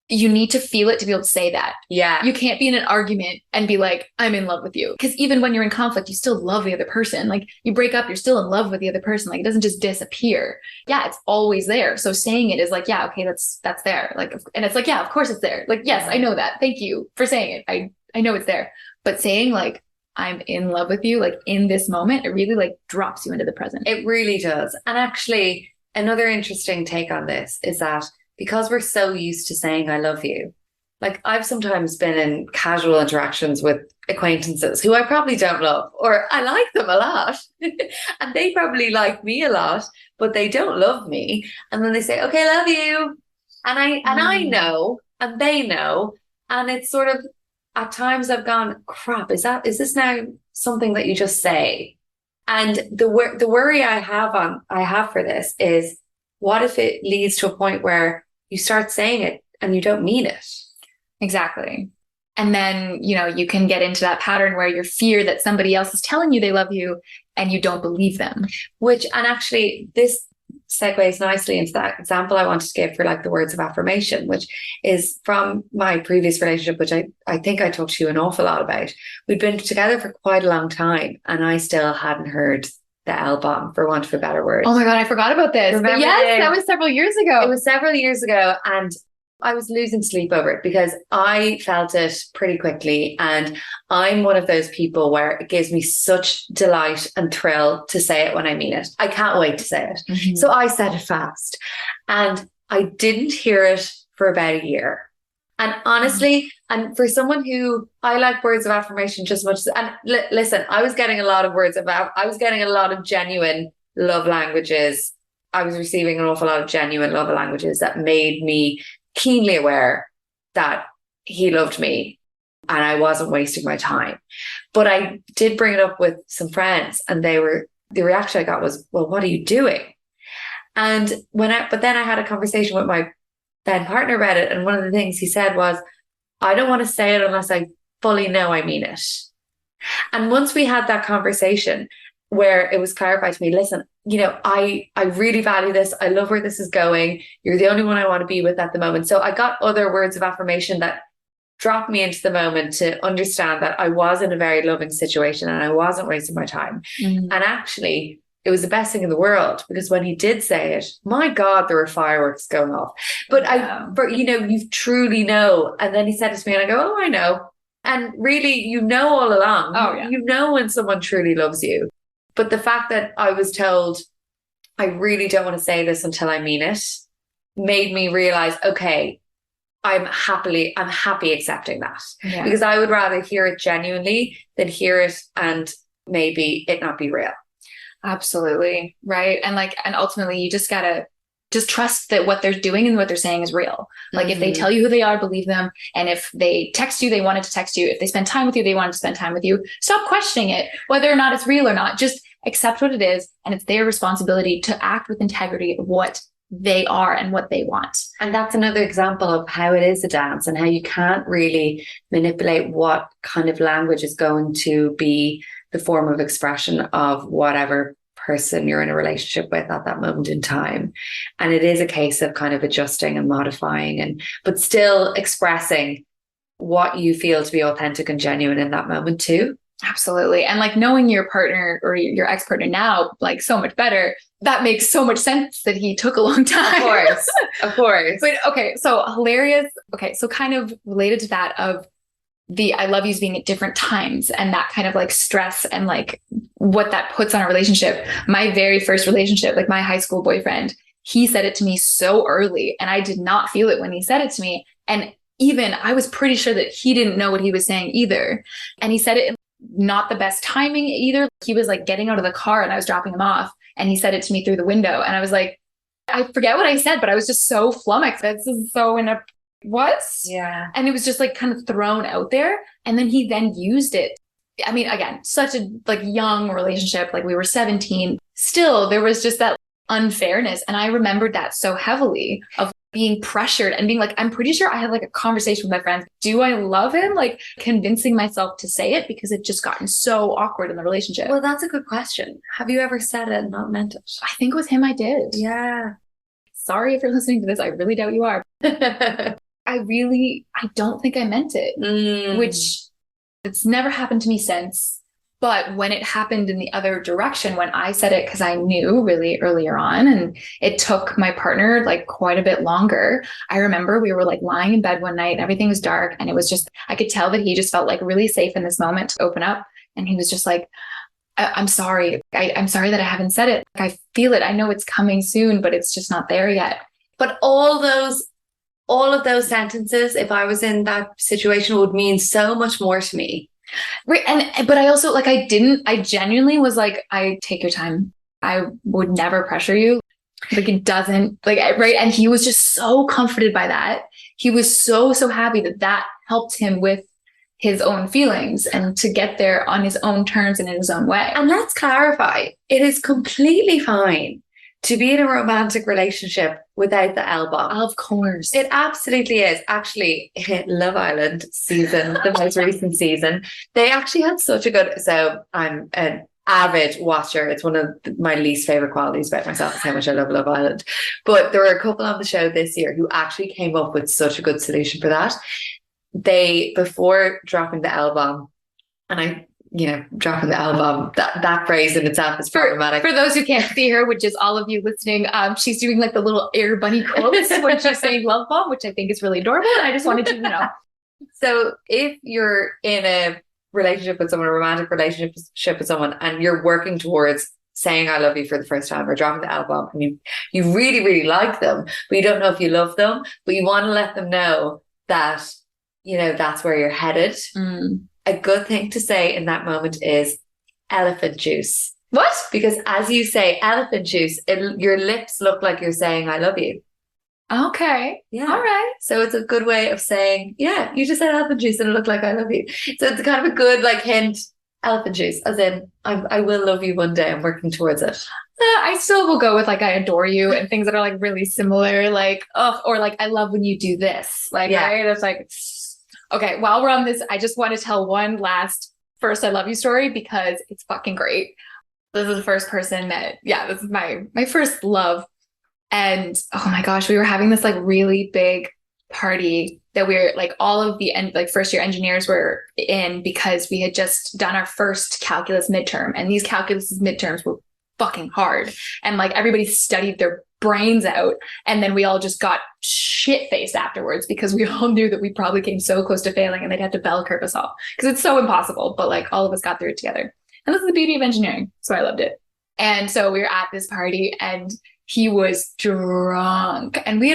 you need to feel it to be able to say that. Yeah. You can't be in an argument and be like, I'm in love with you. Because even when you're in conflict, you still love the other person. Like you break up, you're still in love with the other person. Like it doesn't just disappear. Yeah, it's always there. So saying it is like, yeah, okay, that's there. Like, and it's like, yeah, of course it's there. Like, yes, I know that. Thank you for saying it. I know it's there. But saying like, I'm in love with you, like in this moment, it really like drops you into the present. It really does. And actually, another interesting take on this is that because we're so used to saying I love you, like I've sometimes been in casual interactions with acquaintances who I probably don't love, or I like them a lot and they probably like me a lot, but they don't love me. And then they say, okay, I love you. And I know, and they know. And it's sort of, at times I've gone, crap, is this now something that you just say? And the worry I have for this is, what if it leads to a point where you start saying it and you don't mean it? Exactly. And then, you can get into that pattern where you fear that somebody else is telling you they love you and you don't believe them. And actually this segues nicely into that example I wanted to give for like the words of affirmation, which is from my previous relationship, which I think I talked to you an awful lot about. We'd been together for quite a long time and I still hadn't heard the L bomb, for want of a better word. Oh my God, I forgot about this. But yes, that was several years ago. It was several years ago, and I was losing sleep over it because I felt it pretty quickly. And I'm one of those people where it gives me such delight and thrill to say it when I mean it. I can't wait to say it. So I said it fast. And I didn't hear it for about a year. And honestly, and for someone who, I like words of affirmation just as much as, and listen, I was getting a lot of genuine love languages. I was receiving an awful lot of genuine love languages that made me keenly aware that he loved me and I wasn't wasting my time. But I did bring it up with some friends and the reaction I got was, well, what are you doing? And but then I had a conversation with my then partner about it. And one of the things he said was, I don't want to say it unless I fully know I mean it. And once we had that conversation where it was clarified to me, listen, I really value this. I love where this is going. You're the only one I want to be with at the moment. So I got other words of affirmation that dropped me into the moment to understand that I was in a very loving situation and I wasn't wasting my time. And actually, it was the best thing in the world, because when he did say it, my God, there were fireworks going off. But you truly know. And then he said it to me and I go, oh, I know. And really, all along, when someone truly loves you. But the fact that I was told, I really don't want to say this until I mean it, made me realize, okay, I'm happy accepting that, because I would rather hear it genuinely than hear it and maybe it not be real. Absolutely. Right. And ultimately you just gotta trust that what they're doing and what they're saying is real. Like if they tell you who they are, believe them. And if they text you, they wanted to text you. If they spend time with you, they wanted to spend time with you. Stop questioning it, whether or not it's real or not. Just accept what it is. And it's their responsibility to act with integrity of what they are and what they want. And that's another example of how it is a dance and how you can't really manipulate what kind of language is going to be the form of expression of whatever person you're in a relationship with at that moment in time. And it is a case of kind of adjusting and modifying but still expressing what you feel to be authentic and genuine in that moment too. Absolutely. And knowing your partner or your ex-partner now, so much better, that makes so much sense that he took a long time. Of course. But okay, so hilarious. Okay, so kind of related to that of the I love yous being at different times and that kind of stress and what that puts on a relationship. My very first relationship, my high school boyfriend, he said it to me so early and I did not feel it when he said it to me. And even I was pretty sure that he didn't know what he was saying either. And he said it in not the best timing either. He was like getting out of the car and I was dropping him off and he said it to me through the window. And I was like, I forget what I said, but I was just so flummoxed. This is so what? Yeah. And it was just like kind of thrown out there. And then he then used it. I mean, again, such a like young relationship, like we were 17. Still, there was just that unfairness. And I remembered that so heavily of being pressured and being like, I'm pretty sure I had like a conversation with my friends. Do I love him? Like convincing myself to say it because it just gotten so awkward in the relationship. Well, that's a good question. Have you ever said it and not meant it? I think with him, I did. Yeah. Sorry if you're listening to this. I really doubt you are. I don't think I meant it, which it's never happened to me since. But when it happened in the other direction, when I said it, because I knew really earlier on, and it took my partner like quite a bit longer. I remember we were like lying in bed one night and everything was dark. And it was just, I could tell that he just felt like really safe in this moment to open up. And he was just like, I'm sorry. I'm sorry that I haven't said it. Like, I feel it. I know it's coming soon, but it's just not there yet. But all of those sentences, if I was in that situation, would mean so much more to me. Right. But I also like, I genuinely was like, I take your time. I would never pressure you. Like it doesn't like, right. And he was just so comforted by that. He was so happy that helped him with his own feelings and to get there on his own terms and in his own way. And let's clarify, it is completely fine to be in a romantic relationship without the L bomb. Of course. It absolutely is. Actually, Love Island season, the most recent season, they actually had such a good, so I'm an avid watcher. It's one of my least favorite qualities about myself is how much I love Love Island. But there were a couple on the show this year who actually came up with such a good solution for that. They, before dropping the L bomb, and dropping the L bomb, that phrase in itself is problematic. For those who can't see her, which is all of you listening, she's doing like the little air bunny quotes when she's saying love bomb, which I think is really adorable. And I just wanted you to know. So if you're in a relationship with someone, a romantic relationship with someone, and you're working towards saying I love you for the first time or dropping the L bomb, and you really, really like them, but you don't know if you love them, but you want to let them know that, that's where you're headed. A good thing to say in that moment is elephant juice. What? Because as you say elephant juice, your lips look like you're saying I love you. Okay. Yeah. All right. So it's a good way of saying, yeah, you just said elephant juice and it looked like I love you. So it's kind of a good like hint, elephant juice, as in I will love you one day. I'm working towards it. I still will go with like I adore you and things that are like really similar, like or like I love when you do this. Like right? It's like okay, while we're on this, I just want to tell one last first I love you story because it's fucking great. This is the first person this is my first love. And oh my gosh, we were having this like really big party that we were like all of the first year engineers were in because we had just done our first calculus midterm. And these calculus midterms were fucking hard. And like everybody studied their brains out. And then we all just got shit-faced afterwards because we all knew that we probably came so close to failing and they'd have to bell curve us all because it's so impossible. But like all of us got through it together. And this is the beauty of engineering. So I loved it. And so we were at this party and he was drunk and we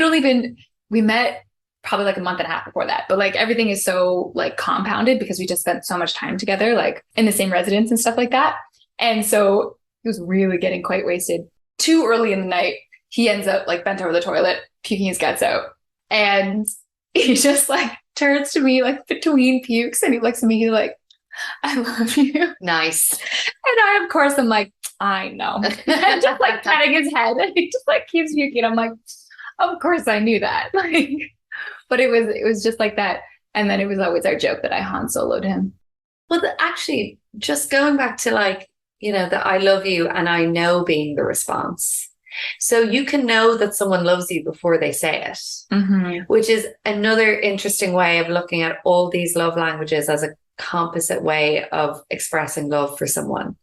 met probably like a month and a half before that. But like everything is so like compounded because we just spent so much time together, like in the same residence and stuff like that. And so he was really getting quite wasted. Too early in the night, he ends up like bent over the toilet, puking his guts out. And he just like turns to me like between pukes and he looks at me, he's like, I love you. Nice. And I, of course, I'm like, I know. And just like patting his head and he just like keeps puking. I'm like, of course I knew that. Like, but it was just like that. And then it was always our joke that I Han Solo'd him. Well, actually, just going back to like, the I love you and I know being the response. So you can know that someone loves you before they say it, which is another interesting way of looking at all these love languages as a composite way of expressing love for someone.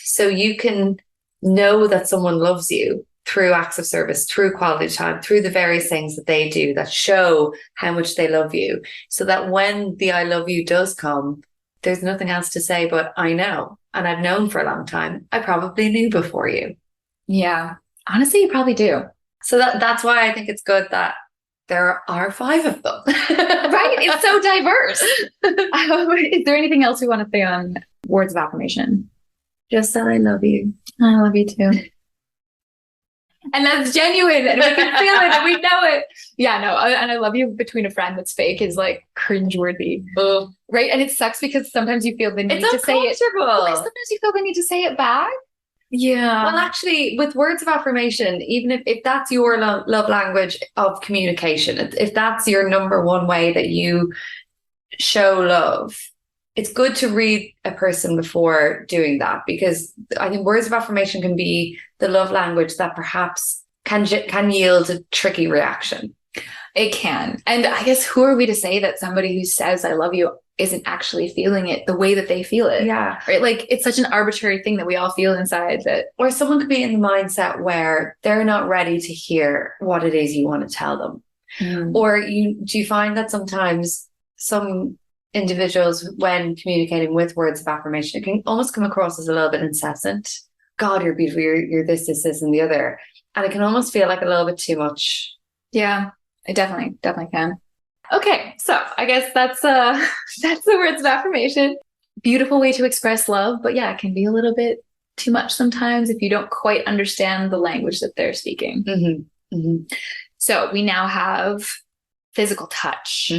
So you can know that someone loves you through acts of service, through quality time, through the various things that they do that show how much they love you. So that when the I love you does come, there's nothing else to say but I know. And I've known for a long time. I probably knew before you. Yeah. Honestly, you probably do. So that's why I think it's good that there are 5 of them. Right? It's so diverse. Is there anything else we want to say on words of affirmation? Just that I love you. I love you too. And that's genuine, and we can feel it, and we know it. Yeah, no, and I love you between a friend that's fake is like cringeworthy. Right? And it sucks because sometimes you feel the need to say it. Sometimes you feel the need to say it back. Yeah. Well, actually, with words of affirmation, even if that's your love language of communication, if that's your number one way that you show love, it's good to read a person before doing that, because I think words of affirmation can be the love language that perhaps can yield a tricky reaction. It can. And I guess who are we to say that somebody who says I love you isn't actually feeling it the way that they feel it? Yeah. Right? Like, it's such an arbitrary thing that we all feel inside that. Or someone could be in the mindset where they're not ready to hear what it is you want to tell them. Or do you find that sometimes some individuals, when communicating with words of affirmation, it can almost come across as a little bit incessant? God, you're beautiful, you're this, and the other. And it can almost feel like a little bit too much. Yeah, it definitely can. Okay, so I guess that's the words of affirmation. Beautiful way to express love, but yeah, it can be a little bit too much sometimes if you don't quite understand the language that they're speaking. So we now have physical touch.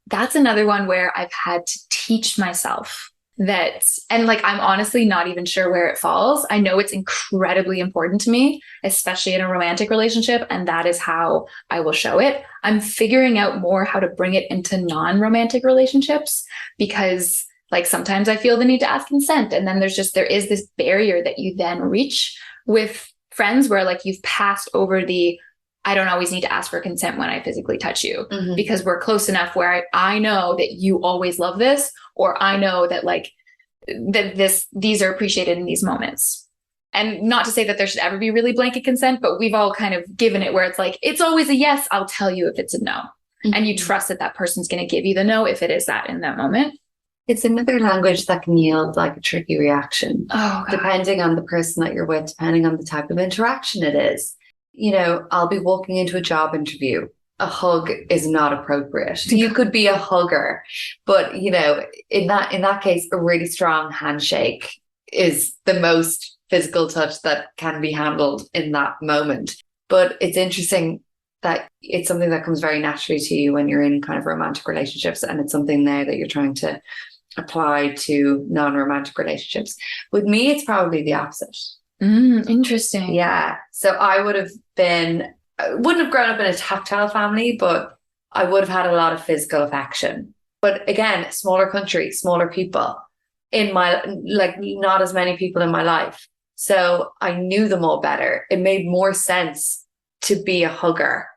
That's another one where I've had to teach myself that, and like, I'm honestly not even sure where it falls. I know it's incredibly important to me, especially in a romantic relationship, and that is how I will show it. I'm figuring out more how to bring it into non-romantic relationships, because like sometimes I feel the need to ask consent, and then there is this barrier that you then reach with friends where like you've passed over the I don't always need to ask for consent when I physically touch you, because we're close enough where I know that you always love this, or I know that like these are appreciated in these moments. And not to say that there should ever be really blanket consent, but we've all kind of given it where it's like, it's always a yes, I'll tell you if it's a no. And you trust that that person's going to give you the no if it is that in that moment. It's another language that can yield like a tricky reaction, depending on the person that you're with, depending on the type of interaction it is. You know, I'll be walking into a job interview. A hug is not appropriate. You could be a hugger, but you know, in that case, a really strong handshake is the most physical touch that can be handled in that moment. But it's interesting that it's something that comes very naturally to you when you're in kind of romantic relationships, and it's something now that you're trying to apply to non-romantic relationships. With me, it's probably the opposite. Interesting. Yeah. So I wouldn't have grown up in a tactile family, but I would have had a lot of physical affection. But again, smaller country, smaller people in my, like not as many people in my life. So I knew them all better. It made more sense to be a hugger,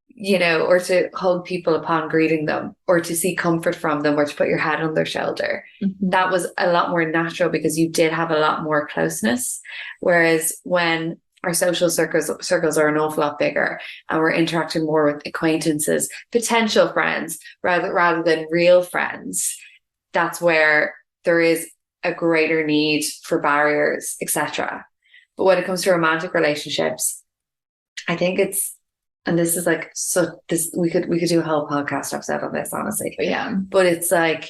you know, or to hug people upon greeting them, or to see comfort from them, or to put your head on their shoulder. That was a lot more natural because you did have a lot more closeness. Whereas when our social circles are an awful lot bigger, and we're interacting more with acquaintances, potential friends, rather than real friends, that's where there is a greater need for barriers, etc. But when it comes to romantic relationships, I think it's, and this is like, so this, we could do a whole podcast episode on this, honestly. Yeah. But it's like,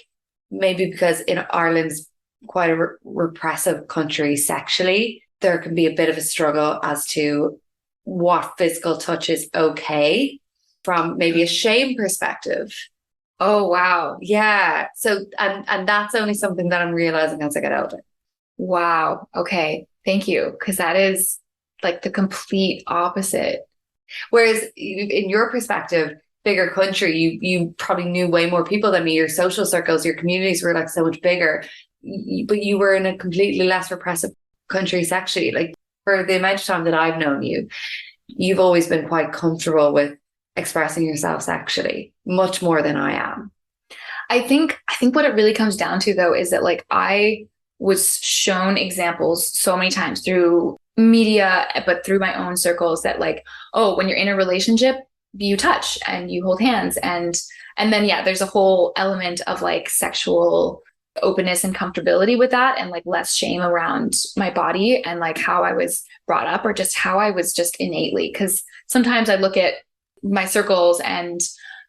maybe because in Ireland's quite a repressive country sexually, there can be a bit of a struggle as to what physical touch is okay from maybe a shame perspective. Oh, wow. Yeah. So, and that's only something that I'm realizing as I get older. Wow. Okay. Thank you. Because that is like the complete opposite. Whereas in your perspective, bigger country, you probably knew way more people than me. Your social circles, your communities were like so much bigger, but you were in a completely less repressive country sexually. Like, for the amount of time that I've known you, you've always been quite comfortable with expressing yourself sexually, much more than I am. I think what it really comes down to, though, is that like I was shown examples so many times through media, but through my own circles, that like, oh, when you're in a relationship, you touch and you hold hands, and then yeah, there's a whole element of like sexual openness and comfortability with that, and like less shame around my body and like how I was brought up, or just how I was just innately. Because sometimes I look at my circles and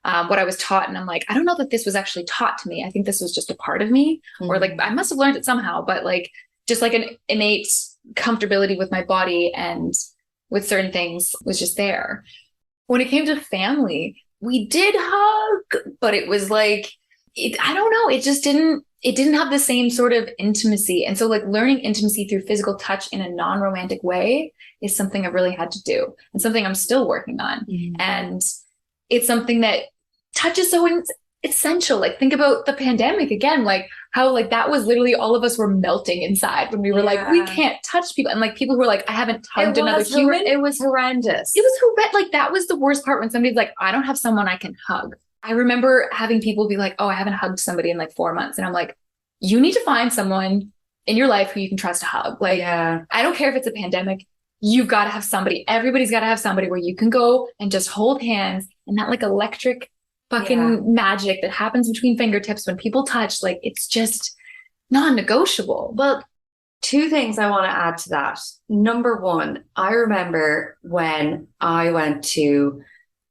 what I was taught, and I'm like, I don't know that this was actually taught to me. I think this was just a part of me, or like I must have learned it somehow, but like just like an innate comfortability with my body and with certain things was just there. When it came to family, we did hug, but it was like, I don't know, it didn't have the same sort of intimacy. And so like learning intimacy through physical touch in a non-romantic way is something I've really had to do, and something I'm still working on. And it's something that touch is so essential. Like think about the pandemic again, like how like that was literally all of us were melting inside when we were like, we can't touch people. And like people who were like, I haven't hugged another human. It was horrendous. It was horrendous. Like that was the worst part, when somebody's like, I don't have someone I can hug. I remember having people be like, oh, I haven't hugged somebody in like 4 months. And I'm like, you need to find someone in your life who you can trust to hug. Like, I don't care if it's a pandemic. You've got to have somebody. Everybody's got to have somebody where you can go and just hold hands, and that like electric fucking magic that happens between fingertips when people touch, like it's just non-negotiable. Well, two things I want to add to that. Number one, I remember when I went to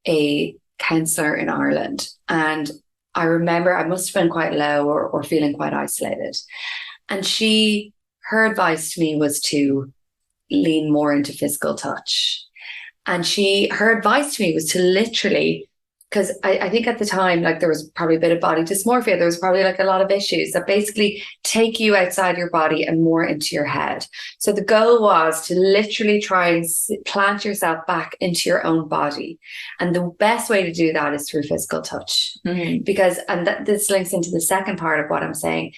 a counselor in Ireland, and I remember I must have been quite low or feeling quite isolated. And her advice to me was to lean more into physical touch. And her advice to me was to literally, because I think at the time, like there was probably a bit of body dysmorphia. There was probably like a lot of issues that basically take you outside your body and more into your head. So the goal was to literally try and plant yourself back into your own body. And the best way to do that is through physical touch. Because, and this links into the second part of what I'm saying.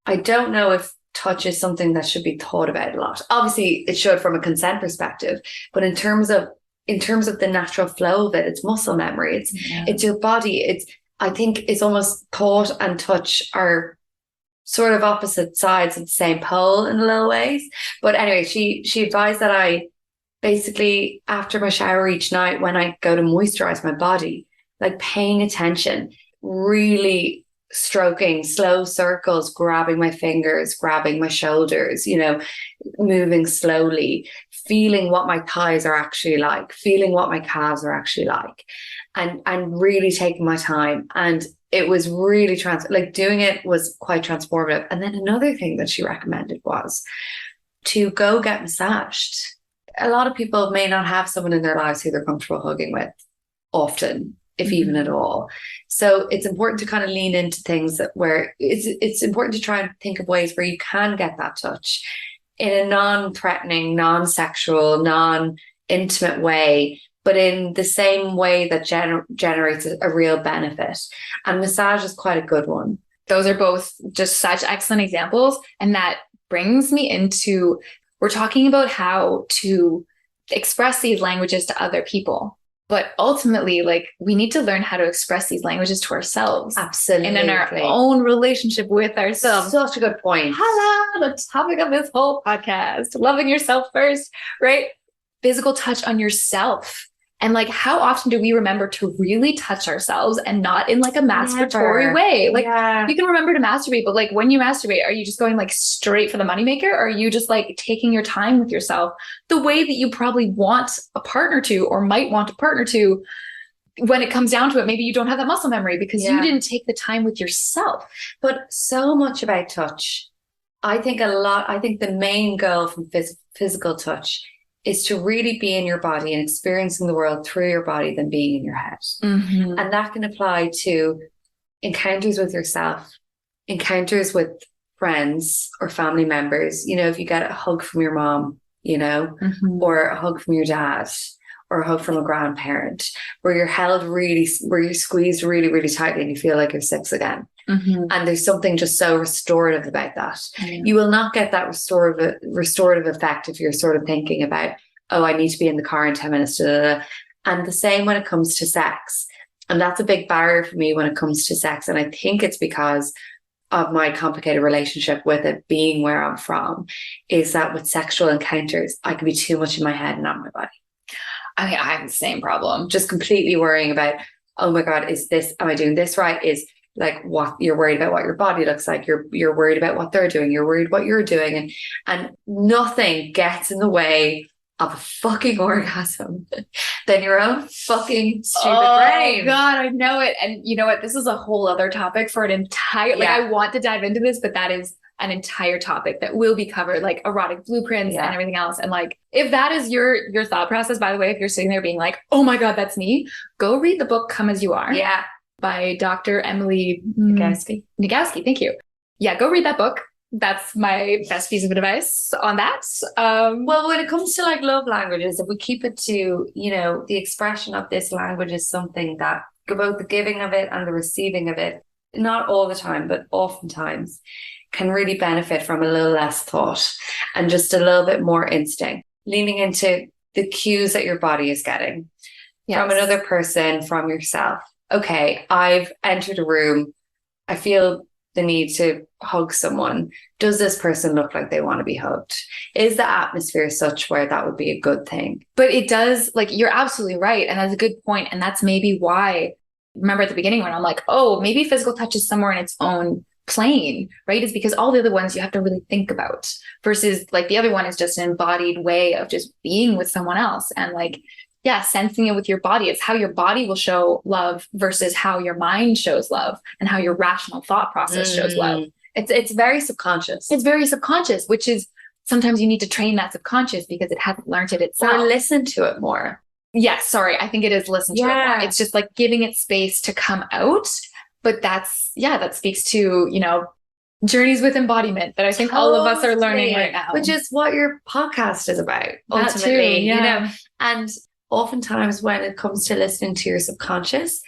I don't know if touch is something that should be thought about a lot. Obviously it should from a consent perspective, but in terms of the natural flow of it, it's muscle memory, it's your body. I think it's almost thought and touch are sort of opposite sides of the same pole in little ways. But anyway, she advised that I basically, after my shower each night, when I go to moisturize my body, like paying attention, really stroking slow circles, grabbing my fingers, grabbing my shoulders, moving slowly, feeling what my thighs are actually like, feeling what my calves are actually like, and really taking my time. And it was really doing it was quite transformative. And then another thing that she recommended was to go get massaged. A lot of people may not have someone in their lives who they're comfortable hugging with often, if even at all. So it's important to kind of lean into things where it's important to try and think of ways where you can get that touch in a non-threatening, non-sexual, non-intimate way, but in the same way that generates a real benefit. And massage is quite a good one. Those are both just such excellent examples. And that brings me into, we're talking about how to express these languages to other people. But ultimately, like, we need to learn how to express these languages to ourselves. Absolutely. And in our own relationship with ourselves. Such a good point. Hello, the topic of this whole podcast, loving yourself first, right? Physical touch on yourself. And like, how often do we remember to really touch ourselves and not in like a masturbatory way? Like, you can remember to masturbate, but like when you masturbate, are you just going like straight for the moneymaker? Or are you just like taking your time with yourself the way that you probably want a partner to, or might want a partner to? When it comes down to it, maybe you don't have that muscle memory because you didn't take the time with yourself. But so much about touch, I think the main goal from physical touch is to really be in your body and experiencing the world through your body than being in your head. And that can apply to encounters with yourself, encounters with friends or family members. If you get a hug from your mom, or a hug from your dad, or a hug from a grandparent, where you're squeezed really, really tightly and you feel like you're six again. And there's something just so restorative about that. You will not get that restorative effect if you're sort of thinking about, oh, I need to be in the car in 10 minutes. And the same when it comes to sex. And that's a big barrier for me when it comes to sex. And I think it's because of my complicated relationship with it being where I'm from, is that with sexual encounters, I can be too much in my head and not in my body. I mean, I have the same problem. Just completely worrying about, oh my God, am I doing this right? like what you're worried about, what your body looks like. You're worried about what they're doing. You're worried what you're doing. And nothing gets in the way of a fucking orgasm than your own fucking stupid brain. Oh God, I know it. And you know what? This is a whole other topic for an entire, like I want to dive into this, but that is an entire topic that will be covered, like erotic blueprints and everything else. And like, if that is your thought process, by the way, if you're sitting there being like, oh my God, that's me, go read the book Come As You Are. Yeah. By Dr. Emily Nagoski. Thank you. Yeah, go read that book. That's my best piece of advice on that. Well, when it comes to like love languages, if we keep it to, you know, the expression of this language is something that both the giving of it and the receiving of it, not all the time, but oftentimes can really benefit from a little less thought and just a little bit more instinct, leaning into the cues that your body is getting from another person, from yourself. Okay, I've entered a room. I feel the need to hug someone. Does this person look like they want to be hugged? Is the atmosphere such where that would be a good thing? But it does, like, you're absolutely right. And that's a good point. And that's maybe why, remember at the beginning when I'm like, oh, maybe physical touch is somewhere in its own plane, right? Is because all the other ones you have to really think about versus like the other one is just an embodied way of just being with someone else. And like, yeah, sensing it with your body. It's how your body will show love versus how your mind shows love and how your rational thought process shows love. It's very subconscious. It's very subconscious, which is sometimes you need to train that subconscious because it hasn't learned it itself. Or listen to it more. Yes, sorry. I think it is listen to it more. It's just like giving it space to come out. But that's, that speaks to, you know, journeys with embodiment that I think all of us are learning right now. Which is what your podcast is about, ultimately, you know. And oftentimes when it comes to listening to your subconscious,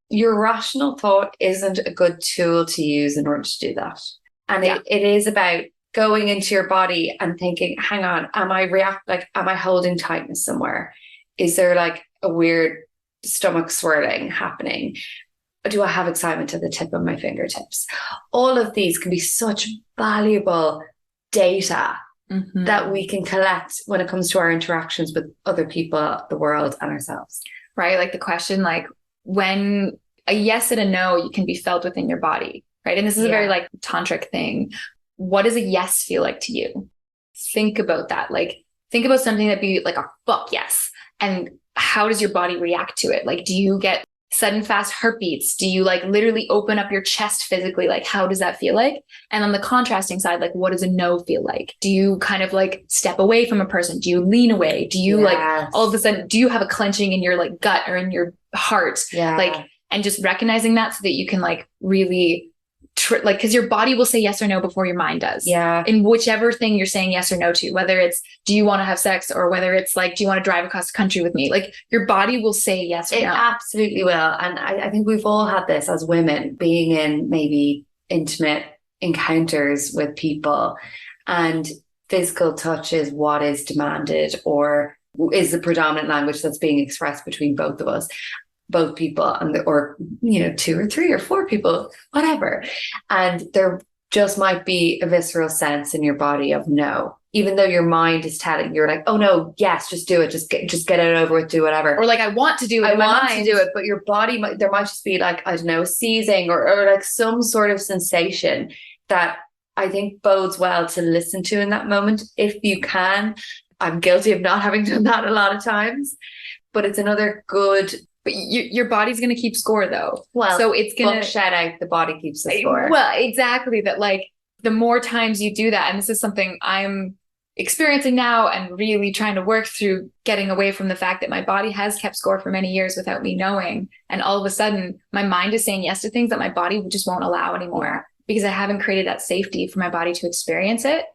your rational thought isn't a good tool to use in order to do that. And it is about going into your body and thinking, hang on, am I holding tightness somewhere? Is there like a weird stomach swirling happening? Do I have excitement at the tip of my fingertips? All of these can be such valuable data that we can collect when it comes to our interactions with other people, the world, and ourselves. Right? Like the question, like when a yes and a no, you can be felt within your body, right? And this is a very like tantric thing. What does a yes feel like to you? Think about that. Like think about something that'd be like a fuck yes. And how does your body react to it? Like, do you get sudden fast heartbeats? Do you like literally open up your chest physically? Like, how does that feel like? And on the contrasting side, like, what does a no feel like? Do you kind of like step away from a person? Do you lean away? Do you like all of a sudden, do you have a clenching in your like gut or in your heart? Like, and just recognizing that so that you can like really like, because your body will say yes or no before your mind does. In whichever thing you're saying yes or no to, whether it's, do you want to have sex? Or whether it's like, do you want to drive across the country with me? Like your body will say yes or no. It absolutely will. And I think we've all had this as women, being in maybe intimate encounters with people, and physical touch is what is demanded or is the predominant language that's being expressed between both of us. Both people or, you know, 2 or 3 or 4 people, whatever. And there just might be a visceral sense in your body of no, even though your mind is telling you're like, oh no, yes, just do it. Just get it over with, do whatever. Or like, I want to do it. To do it. But your body, there might just be like, I don't know, seizing or like some sort of sensation that I think bodes well to listen to in that moment. If you can, I'm guilty of not having done that a lot of times, but it's another good. But your body's going to keep score though. Well, so it's going to shout out, the body keeps the score. Well, exactly. That like the more times you do that, and this is something I'm experiencing now and really trying to work through, getting away from the fact that my body has kept score for many years without me knowing. And all of a sudden my mind is saying yes to things that my body just won't allow anymore because I haven't created that safety for my body to experience it.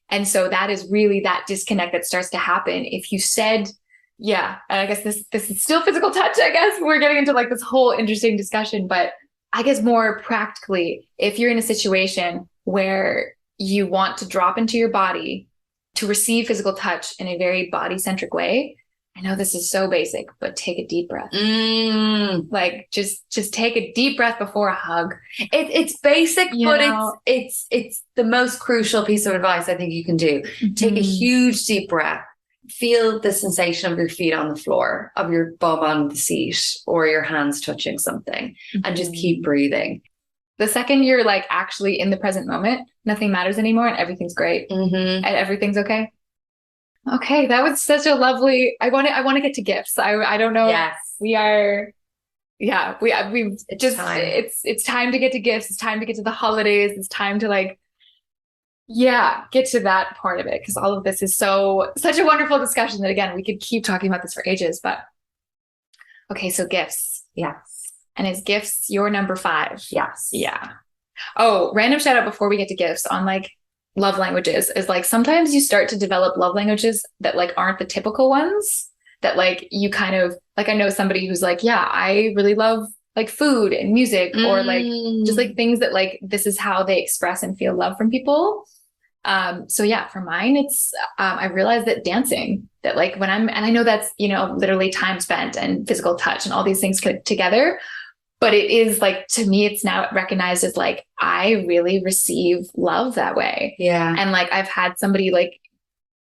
And so that is really that disconnect that starts to happen. If you said, and I guess this is still physical touch. I guess we're getting into like this whole interesting discussion, but I guess more practically, if you're in a situation where you want to drop into your body to receive physical touch in a very body-centric way, I know this is so basic, but take a deep breath. Like just take a deep breath before a hug. It's basic, but it's the most crucial piece of advice I think you can do. Take a huge deep breath. Feel the sensation of your feet on the floor, of your bum on the seat, or your hands touching something, and just keep breathing. The second you're like actually in the present moment, nothing matters anymore and everything's great and everything's okay. Okay, that was such a lovely. I want to get to gifts. I don't know. Yes. We are. Yeah, we just time. It's time to get to gifts. It's time to get to the holidays. It's time to like, yeah, get to that part of it, because all of this is such a wonderful discussion that, again, we could keep talking about this for ages. But okay, so gifts. Yes. And is gifts your number 5? Yes. Yeah. Oh, random shout out before we get to gifts on like love languages is like sometimes you start to develop love languages that like aren't the typical ones, that like you kind of like, I know somebody who's like, yeah, I really love like food and music or like just like things that like this is how they express and feel love from people. So yeah, for mine, it's I realized that dancing, that like when and I know that's, you know, literally time spent and physical touch and all these things together. But it is like, to me, it's now recognized as like, I really receive love that way. Yeah. And like, I've had somebody like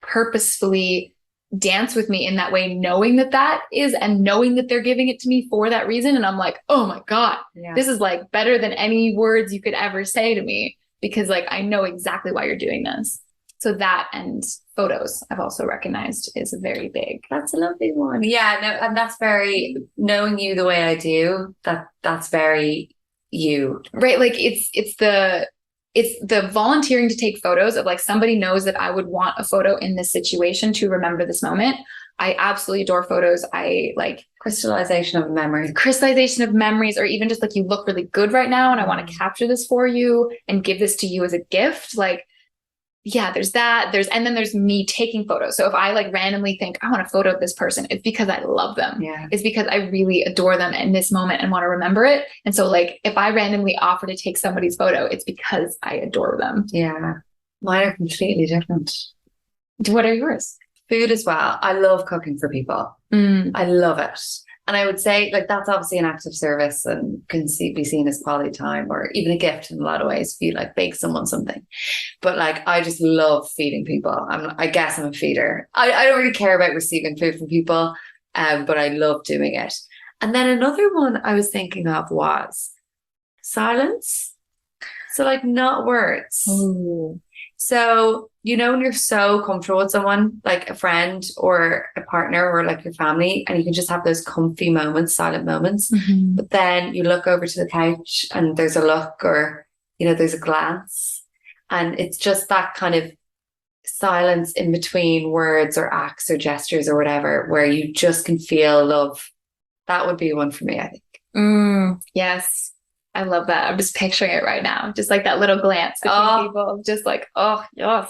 purposefully dance with me in that way, knowing that is, and knowing that they're giving it to me for that reason. And I'm like, oh my God, this is like better than any words you could ever say to me, because like, I know exactly why you're doing this. So that, and photos, I've also recognized is very big. That's a lovely one. Yeah, no, and that's very, knowing you the way I do, that's very you. Right. Like it's the volunteering to take photos of like, somebody knows that I would want a photo in this situation to remember this moment. I absolutely adore photos. I like crystallization of memories, or even just like, you look really good right now and I want to capture this for you and give this to you as a gift. Like, yeah, there's that. And then there's me taking photos. So if I like randomly think I want a photo of this person, it's because I love them. Yeah. It's because I really adore them in this moment and want to remember it. And so like, if I randomly offer to take somebody's photo, it's because I adore them. Yeah. Mine are completely different. What are yours? Food as well. I love cooking for people. I love it. And I would say like, that's obviously an act of service and can be seen as quality time, or even a gift in a lot of ways if you like bake someone something. But like, I just love feeding people. I guess I'm a feeder. I don't really care about receiving food from people, but I love doing it. And then another one I was thinking of was silence. So like, not words. Ooh. So, you know, when you're so comfortable with someone, like a friend or a partner or like your family, and you can just have those comfy moments, silent moments, but then you look over to the couch and there's a look, or, you know, there's a glance, and it's just that kind of silence in between words or acts or gestures or whatever, where you just can feel love. That would be one for me, I think. Yes. I love that. I'm just picturing it right now. Just like that little glance between people. Just like, oh, yes.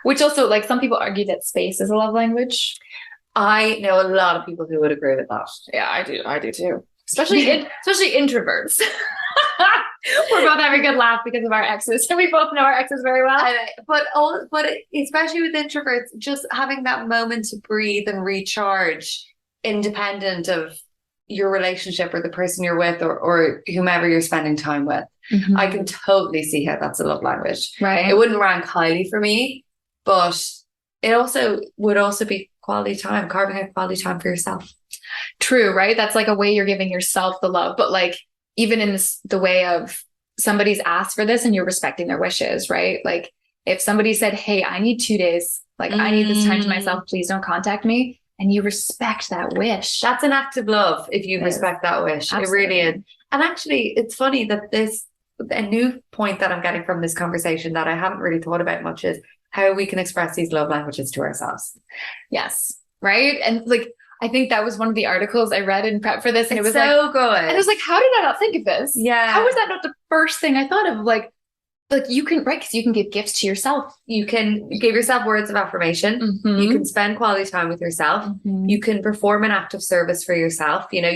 Which also, like, some people argue that space is a love language. I know a lot of people who would agree with that. Yeah, I do too. Especially introverts. We're both having a good laugh because of our exes. And we both know our exes very well. But especially with introverts, just having that moment to breathe and recharge, independent of your relationship or the person you're with, or whomever you're spending time with. I can totally see how that's a love language. Right. It wouldn't rank highly for me, but it would also be quality time, carving out quality time for yourself. True, right? That's like a way you're giving yourself the love. But like, even in the way of somebody's asked for this and you're respecting their wishes, right? Like if somebody said, hey, I need 2 days, like I need this time to myself, please don't contact me. And you respect that wish. That's an act of love if you respect that wish. Absolutely. It really is. And actually, it's funny that a new point that I'm getting from this conversation that I haven't really thought about much is how we can express these love languages to ourselves. Yes. Right. And like, I think that was one of the articles I read in prep for this. And it was so good. And I was like, how did I not think of this? Yeah. How was that not the first thing I thought of? Like you can, right? Because you can give gifts to yourself. You can give yourself words of affirmation. You can spend quality time with yourself. You can perform an act of service for yourself. You know,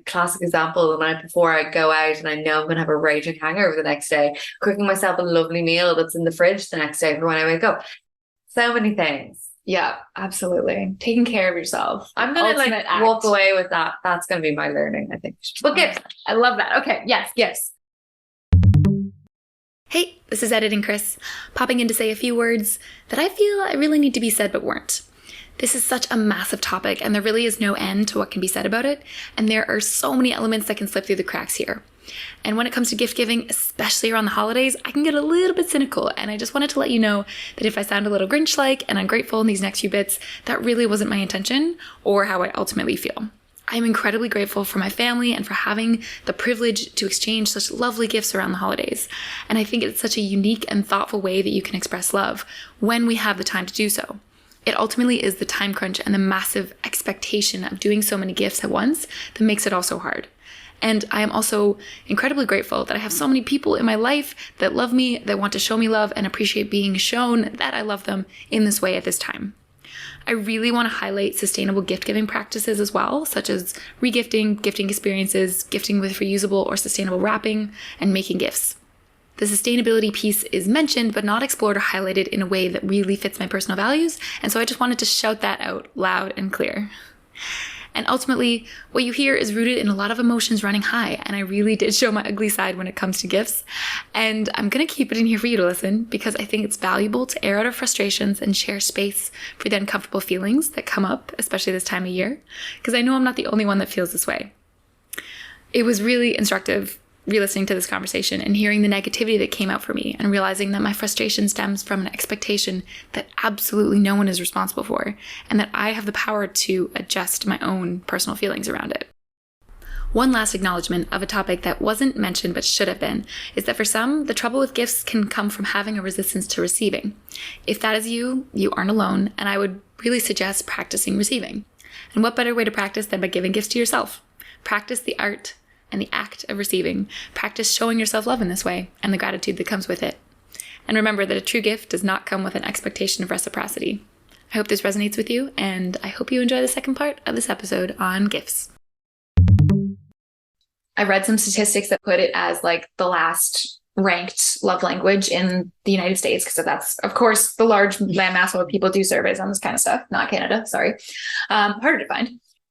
classic example, the night before I go out and I know I'm going to have a raging hangover the next day, cooking myself a lovely meal that's in the fridge the next day for when I wake up. So many things. Yeah, absolutely. Taking care of yourself. I'm going to walk away with that. That's going to be my learning, I think. But gifts. I love that. Okay. Yes. Gifts. Hey, this is Editing Kris, popping in to say a few words that I feel I really need to be said but weren't. This is such a massive topic, and there really is no end to what can be said about it, and there are so many elements that can slip through the cracks here. And when it comes to gift giving, especially around the holidays, I can get a little bit cynical, and I just wanted to let you know that if I sound a little Grinch-like and ungrateful in these next few bits, that really wasn't my intention or how I ultimately feel. I'm incredibly grateful for my family and for having the privilege to exchange such lovely gifts around the holidays. And I think it's such a unique and thoughtful way that you can express love when we have the time to do so. It ultimately is the time crunch and the massive expectation of doing so many gifts at once that makes it all so hard. And I am also incredibly grateful that I have so many people in my life that love me, that want to show me love and appreciate being shown that I love them in this way at this time. I really want to highlight sustainable gift-giving practices as well, such as regifting, gifting experiences, gifting with reusable or sustainable wrapping, and making gifts. The sustainability piece is mentioned, but not explored or highlighted in a way that really fits my personal values, and so I just wanted to shout that out loud and clear. And ultimately, what you hear is rooted in a lot of emotions running high, and I really did show my ugly side when it comes to gifts. And I'm going to keep it in here for you to listen, because I think it's valuable to air out our frustrations and share space for the uncomfortable feelings that come up, especially this time of year, because I know I'm not the only one that feels this way. It was really instructive re-listening to this conversation and hearing the negativity that came out for me and realizing that my frustration stems from an expectation that absolutely no one is responsible for, and that I have the power to adjust my own personal feelings around it. One last acknowledgement of a topic that wasn't mentioned but should have been is that for some, the trouble with gifts can come from having a resistance to receiving. If that is you, you aren't alone, and I would really suggest practicing receiving. And what better way to practice than by giving gifts to yourself? Practice the art and the act of receiving. Practice showing yourself love in this way and the gratitude that comes with it. And remember that a true gift does not come with an expectation of reciprocity. I hope this resonates with you, and I hope you enjoy the second part of this episode on gifts. I read some statistics that put it as like the last ranked love language in the United States, because that's, of course, the large landmass of people do surveys on this kind of stuff, not Canada, sorry. Harder to find.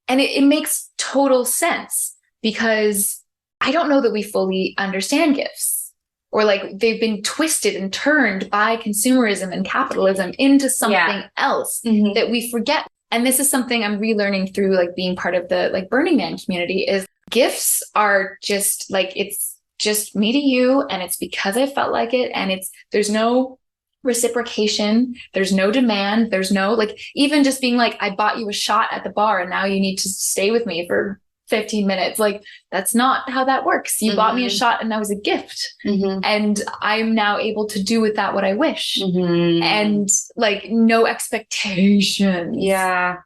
And it makes total sense, because I don't know that we fully understand gifts, or like they've been twisted and turned by consumerism and capitalism into something else that we forget. And this is something I'm relearning through like being part of the like Burning Man community, is gifts are just like, it's just me to you, and it's because I felt like it, and there's no reciprocation, there's no demand, there's no like, even just being like, I bought you a shot at the bar and now you need to stay with me for 15 minutes. Like, that's not how that works. You bought me a shot and that was a gift. And I'm now able to do with that what I wish. And like, no expectations. Yeah.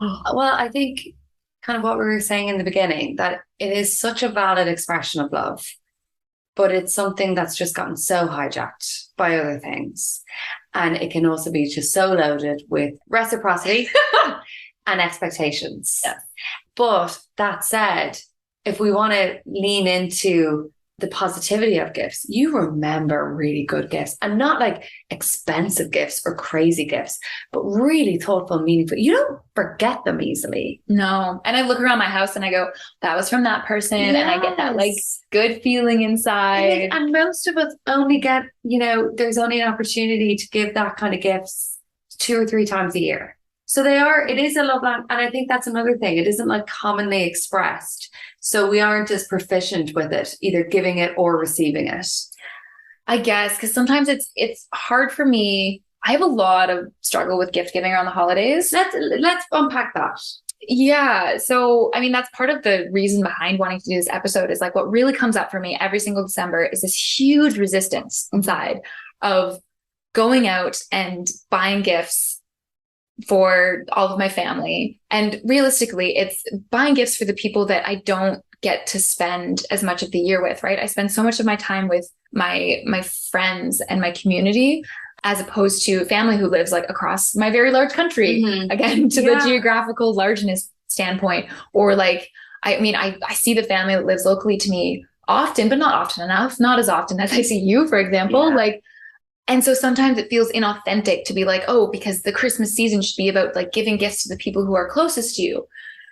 Well, I think kind of what we were saying in the beginning, that it is such a valid expression of love, but it's something that's just gotten so hijacked by other things. And it can also be just so loaded with reciprocity and expectations. Yeah. But that said, if we want to lean into the positivity of gifts, you remember really good gifts, and not like expensive gifts or crazy gifts, but really thoughtful, meaningful. You don't forget them easily. No. And I look around my house and I go, that was from that person. Yes. And I get that like good feeling inside. And most of us only get, there's only an opportunity to give that kind of gifts 2 or 3 times a year. So it is a love language. And I think that's another thing. It isn't like commonly expressed. So we aren't as proficient with it, either giving it or receiving it. I guess, because sometimes it's hard for me. I have a lot of struggle with gift giving around the holidays. Let's unpack that. Yeah. So, I mean, that's part of the reason behind wanting to do this episode, is like what really comes up for me every single December is this huge resistance inside of going out and buying gifts for all of my family. And realistically, it's buying gifts for the people that I don't get to spend as much of the year with, right? I spend so much of my time with my friends and my community, as opposed to family who lives like across my very large country, again, to the geographical largeness standpoint. Or like, I see the family that lives locally to me often, but not often enough, not as often as I see you, for example. And so sometimes it feels inauthentic to be like, oh, because the Christmas season should be about like giving gifts to the people who are closest to you.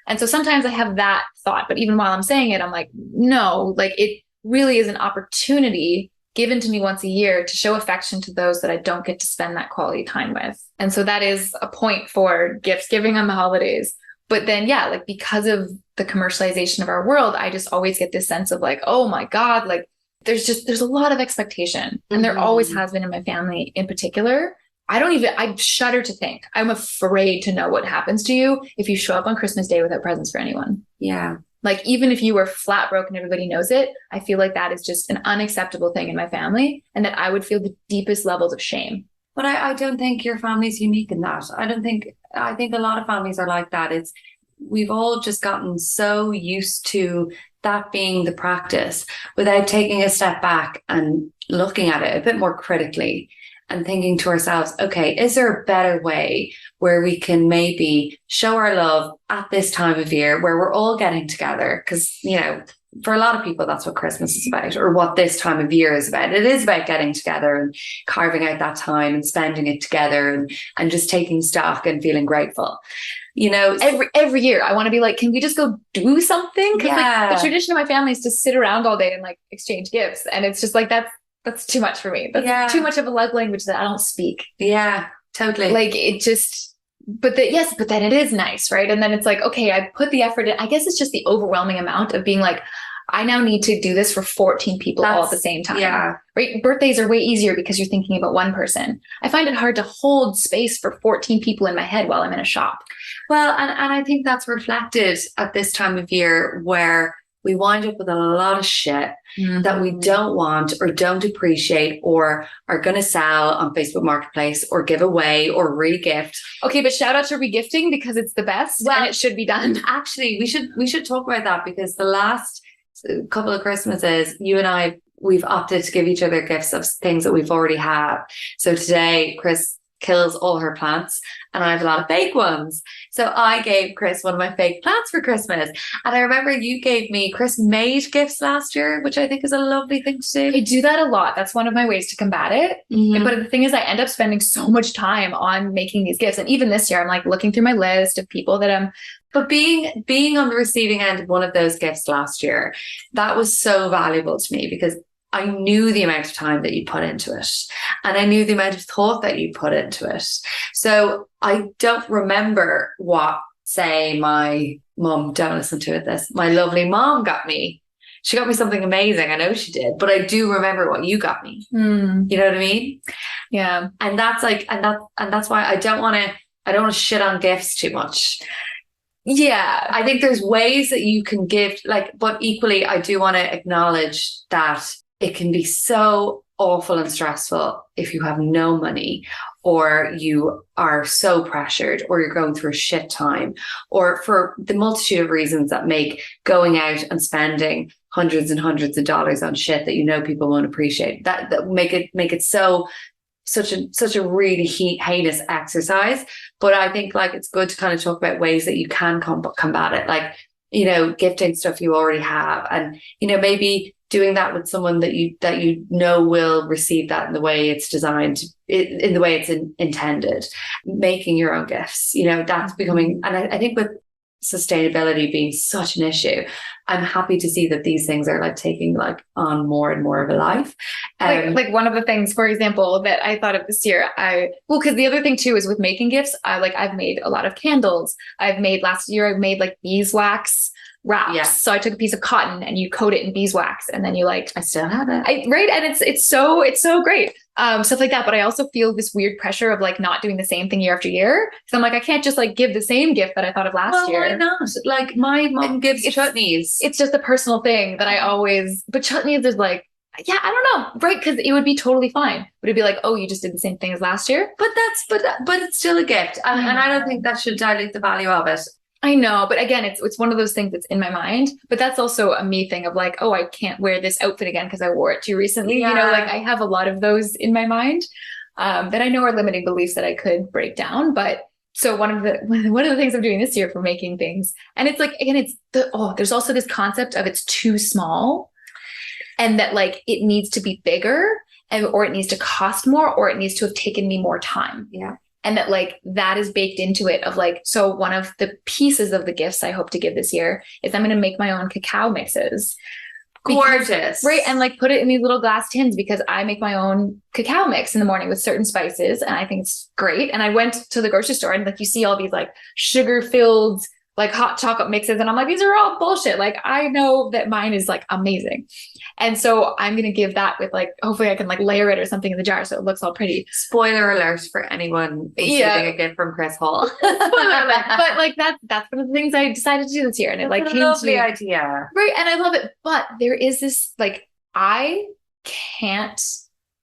And so sometimes I have that thought, but even while I'm saying it, I'm like, no, like it really is an opportunity given to me once a year to show affection to those that I don't get to spend that quality time with. And so that is a point for gifts giving on the holidays. But then, yeah, like because of the commercialization of our world, I just always get this sense of like, oh my God, like there's a lot of expectation. And there always has been in my family in particular. I shudder to think. I'm afraid to know what happens to you if you show up on Christmas Day without presents for anyone. Yeah. Like, even if you were flat broke and everybody knows it, I feel like that is just an unacceptable thing in my family, and that I would feel the deepest levels of shame. But I don't think your family's unique in that. I think a lot of families are like that. We've all just gotten so used to that being the practice without taking a step back and looking at it a bit more critically and thinking to ourselves, okay, is there a better way where we can maybe show our love at this time of year where we're all getting together? Because, you know, for a lot of people, that's what Christmas is about, or what this time of year is about. It is about getting together and carving out that time and spending it together and just taking stock and feeling grateful. You know, every year I want to be like, can we just go do something? Because like the tradition of my family is to sit around all day and like exchange gifts. And it's just like, that's too much for me. That's too much of a love language that I don't speak. Yeah, totally. Like it just, but then it is nice, right? And then it's like, okay, I put the effort in. I guess it's just the overwhelming amount of being like, I now need to do this for 14 people all at the same time. Yeah. Right. Birthdays are way easier because you're thinking about one person. I find it hard to hold space for 14 people in my head while I'm in a shop. Well, and I think that's reflected at this time of year where we wind up with a lot of shit that we don't want or don't appreciate or are going to sell on Facebook Marketplace or give away or re-gift. Okay, but shout out to regifting because it's the best and it should be done. Actually, we should talk about that because the last couple of Christmases, you and I, we've opted to give each other gifts of things that we've already have. So today, Kris kills all her plants and I have a lot of fake ones. So I gave Kris one of my fake plants for Christmas. And I remember you gave me Kris made gifts last year, which I think is a lovely thing to do. I do that a lot. That's one of my ways to combat it. But the thing is, I end up spending so much time on making these gifts. And even this year, I'm like looking through my list of people that I'm. But being on the receiving end of one of those gifts last year, that was so valuable to me because I knew the amount of time that you put into it and I knew the amount of thought that you put into it. So I don't remember what, say, my mom, don't listen to it, my lovely mom got me. She got me something amazing. I know she did, but I do remember what you got me. You know what I mean? Yeah. And that's like, and that's why I don't want to shit on gifts too much. Yeah, I think there's ways that you can give, like, but equally, I do want to acknowledge that it can be so awful and stressful if you have no money or you are so pressured or you're going through a shit time or for the multitude of reasons that make going out and spending hundreds and hundreds of dollars on shit that you know people won't appreciate, that make it such a really heinous exercise. But I think like it's good to kind of talk about ways that you can combat it, like, you know, gifting stuff you already have and, you know, maybe doing that with someone that you know will receive that in the way it's designed, in the way it's intended, making your own gifts, you know, that's becoming, and I think with sustainability being such an issue, I'm happy to see that these things are like taking like on more and more of a life. Like one of the things, for example, that I thought of this year, because the other thing too is with making gifts, I've made a lot of candles. Last year I made like beeswax wraps. Yeah. So I took a piece of cotton and you coat it in beeswax and then you like, I still have it. Right. And it's so great. Stuff like that. But I also feel this weird pressure of like not doing the same thing year after year. So I'm like, I can't just like give the same gift that I thought of last year. Why not? Like my mom gives chutneys. It's just a personal thing that but chutneys is like, yeah, I don't know. Right. Cause it would be totally fine. But it'd be like, oh, you just did the same thing as last year. But it's still a gift. And I don't think that should dilute the value of it. I know, but again, it's one of those things that's in my mind, but that's also a me thing of like, oh, I can't wear this outfit again because I wore it too recently. Yeah. You know, like I have a lot of those in my mind that I know are limiting beliefs that I could break down. But so one of the things I'm doing this year for making things, and it's like, again, there's also this concept of it's too small and that like it needs to be bigger or it needs to cost more or it needs to have taken me more time. Yeah. And that like that is baked into it of like, so one of the pieces of the gifts I hope to give this year is I'm going to make my own cacao mixes. Gorgeous. Right. And like put it in these little glass tins because I make my own cacao mix in the morning with certain spices. And I think it's great. And I went to the grocery store and like you see all these like sugar filled like hot chocolate mixes. And I'm like, these are all bullshit. Like I know that mine is like amazing. And so I'm going to give that with like, hopefully I can like layer it or something in the jar so it looks all pretty. Spoiler alert for anyone getting a gift from Kris Hall. Spoiler alert. But like that's one of the things I decided to do this year. And it like came lovely to me. idea. Right. And I love it. But there is this like, I can't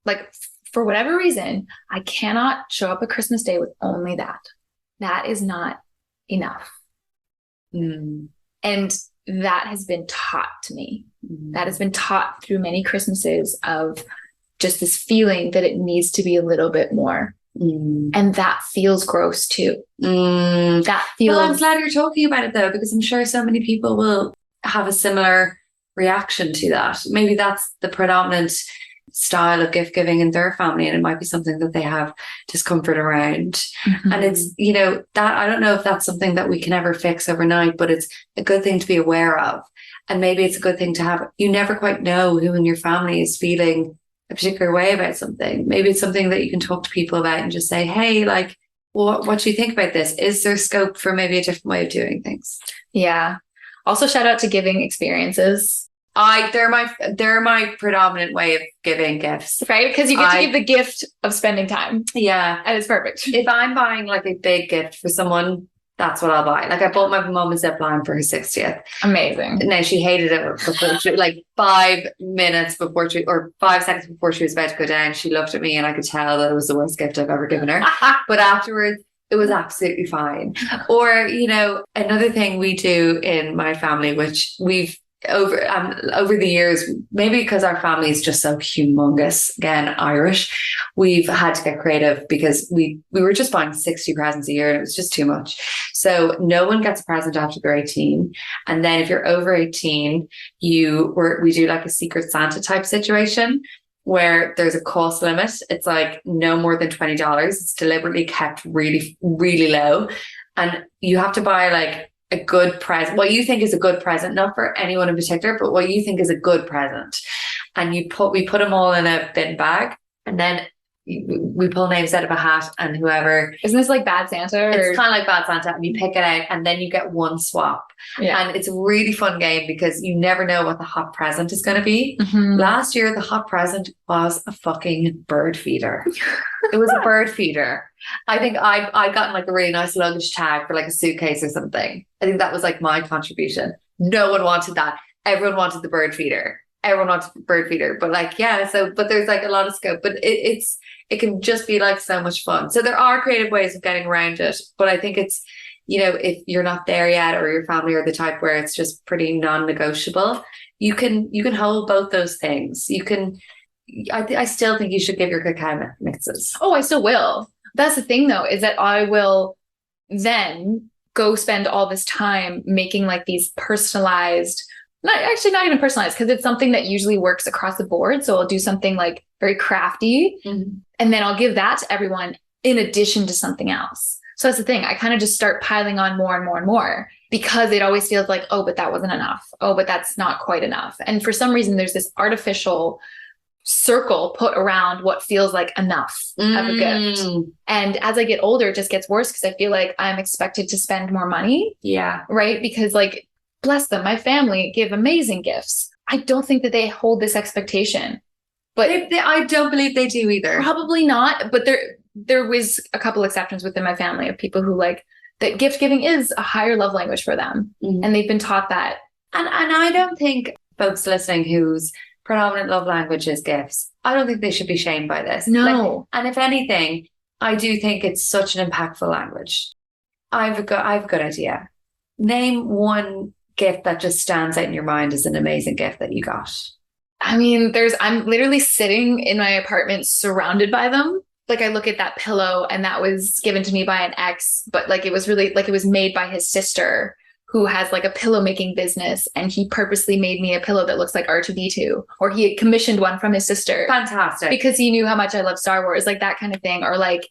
like, for whatever reason, I cannot show up at Christmas Day with only that. That is not enough. Mm. And that has been taught to me. That has been taught through many Christmases of just this feeling that it needs to be a little bit more. And that feels gross too. That feels. Well, I'm glad you're talking about it though, because I'm sure so many people will have a similar reaction to that. Maybe that's the predominant style of gift giving in their family, and it might be something that they have discomfort around. And it's, you know, that I don't know if that's something that we can ever fix overnight, but it's a good thing to be aware of. And maybe it's a good thing to have. You never quite know who in your family is feeling a particular way about something. Maybe it's something that you can talk to people about and just say, hey, like, what do you think about this? Is there scope for maybe a different way of doing things? Yeah. Also, shout out to giving experiences. They're my predominant way of giving gifts. Right? Because you get to give the gift of spending time. Yeah. And it's perfect. If I'm buying like a big gift for someone, that's what I'll buy. Like I bought my mum a zip line for her 60th. Amazing. Now she hated it before she, like 5 minutes before she, or 5 seconds before she was about to go down, she looked at me and I could tell that it was the worst gift I've ever given her. But afterwards, it was absolutely fine. Or, you know, another thing we do in my family, which we've over the years, maybe because our family is just so humongous, again, Irish, we've had to get creative because we were just buying 60 presents a year and it was just too much. So no one gets a present after they're 18. And then if you're over 18, we do like a Secret Santa type situation where there's a cost limit. It's like no more than $20. It's deliberately kept really, really low. And you have to buy like a good present, what you think is a good present, not for anyone in particular, but what you think is a good present. And we put them all in a bin bag, and then we pull names out of a hat, and whoever. Isn't this like Bad Santa? It's kind of like Bad Santa, and you pick it out, and then you get one swap. Yeah. And it's a really fun game because you never know what the hot present is going to be. Last year, the hot present was a fucking bird feeder. It was a bird feeder. I think I got like a really nice luggage tag for like a suitcase or something. I think that was like my contribution. No one wanted that. Everyone wanted the bird feeder. But like, yeah, but there's like a lot of scope, but it can just be like so much fun. So there are creative ways of getting around it, but I think it's, you know, if you're not there yet, or your family are the type where it's just pretty non-negotiable, you can hold both those things. I still think you should give your cacao mixes. Oh, I still will. That's the thing though, is that I will then go spend all this time making like these personalized, not even personalized, because it's something that usually works across the board. So I'll do something like very crafty, and then I'll give that to everyone in addition to something else. So that's the thing. I kind of just start piling on more and more and more because it always feels like, oh, but that wasn't enough. Oh, but that's not quite enough. And for some reason, there's this artificial circle put around what feels like enough of a gift. And as I get older, it just gets worse because I feel like I'm expected to spend more money. Yeah. Right. Because like, bless them, my family give amazing gifts. I don't think that they hold this expectation, but I don't believe they do either. Probably not. But there was a couple exceptions within my family of people who like that gift giving is a higher love language for them. And they've been taught that. And I don't think folks listening whose predominant love language is gifts, I don't think they should be shamed by this. No. And if anything, I do think it's such an impactful language. I have a good idea. Name one gift that just stands out in your mind as an amazing gift that you got. I mean, I'm literally sitting in my apartment surrounded by them. Like I look at that pillow and that was given to me by an ex, but like it was really like it was made by his sister who has like a pillow making business, and he purposely made me a pillow that looks like R2-D2, or he had commissioned one from his sister. Fantastic. Because he knew how much I love Star Wars, like that kind of thing. Or like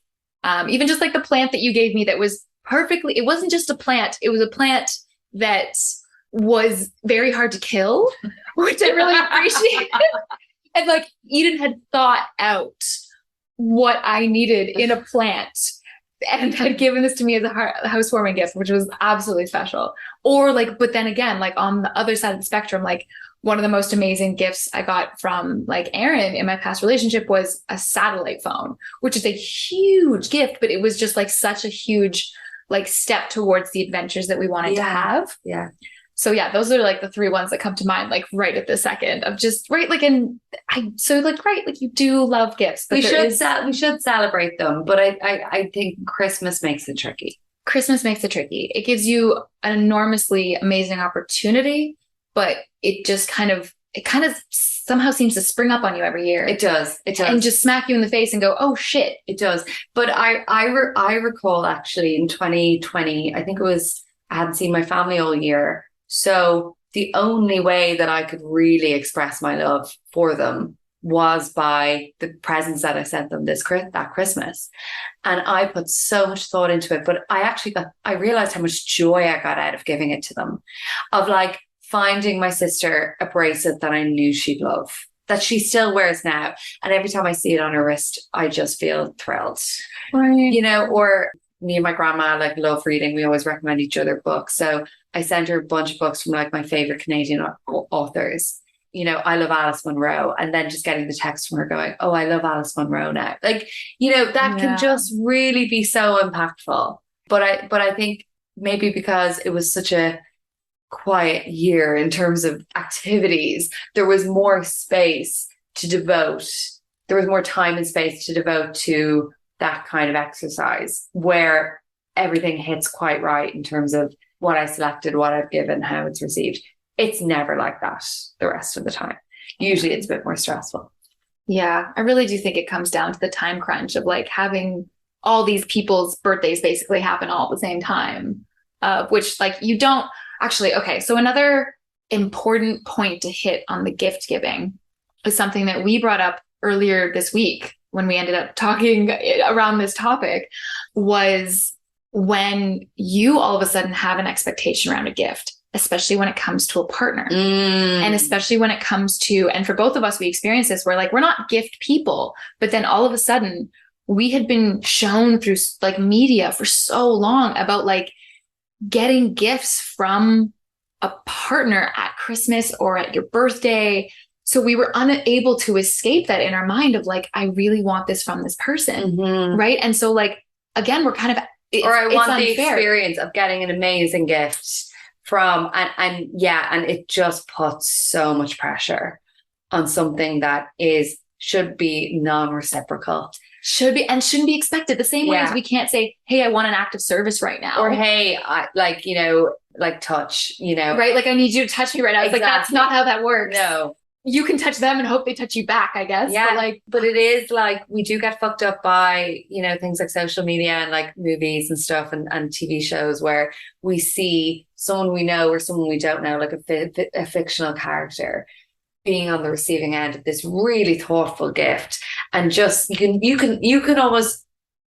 even just like the plant that you gave me that was perfectly, it wasn't just a plant, it was a plant that was very hard to kill, which I really appreciated. And like Eden had thought out what I needed in a plant and had given this to me as a housewarming gift, which was absolutely special. Or like, but then again, like on the other side of the spectrum, like one of the most amazing gifts I got from like Aaron in my past relationship was a satellite phone, which is a huge gift, but it was just like such a huge like step towards the adventures that we wanted to have. Yeah. So yeah, those are like the three ones that come to mind, like right at the second of just right. Like, and like you do love gifts, but we should celebrate them. But I think Christmas makes it tricky. Christmas makes it tricky. It gives you an enormously amazing opportunity, but it kind of somehow seems to spring up on you every year. It does. And just smack you in the face and go, oh shit. It does. But I recall actually in 2020, I think it was, I hadn't seen my family all year. So the only way that I could really express my love for them was by the presents that I sent them that Christmas. And I put so much thought into it, but I realized how much joy I got out of giving it to them, of like finding my sister a bracelet that I knew she'd love, that she still wears now. And every time I see it on her wrist, I just feel thrilled. Right. You know, or me and my grandma like love reading. We always recommend each other books. So I sent her a bunch of books from like my favorite Canadian authors. You know, I love Alice Munro, and then just getting the text from her going, oh, I love Alice Munro now. Like, you know, that can just really be so impactful. But I think maybe because it was such a quiet year in terms of activities, there was more space to devote. There was more time and space to devote to that kind of exercise where everything hits quite right in terms of what I selected, what I've given, how it's received. It's never like that the rest of the time. Usually it's a bit more stressful. Yeah, I really do think it comes down to the time crunch of like having all these people's birthdays basically happen all at the same time, which like you don't actually. Okay, so another important point to hit on the gift giving is something that we brought up earlier this week when we ended up talking around this topic, was when you all of a sudden have an expectation around a gift, especially when it comes to a partner. And especially when it comes to, and for both of us, we experience this where like, we're not gift people, but then all of a sudden we had been shown through like media for so long about like getting gifts from a partner at Christmas or at your birthday. So we were unable to escape that in our mind of like, I really want this from this person. Right. And so like, again, we're kind of, I want the experience of getting an amazing gift from, and it just puts so much pressure on something that should be non-reciprocal. Should be, and shouldn't be expected. The same way as we can't say, hey, I want an act of service right now. Or, hey, I like, you know, like touch, you know. Right. Like, I need you to touch me right now. It's like, that's not how that works. No. You can touch them and hope they touch you back, I guess. Yeah, but it is like, we do get fucked up by, you know, things like social media and like movies and stuff and TV shows where we see someone we know or someone we don't know, like a fictional character, being on the receiving end of this really thoughtful gift, and just you can almost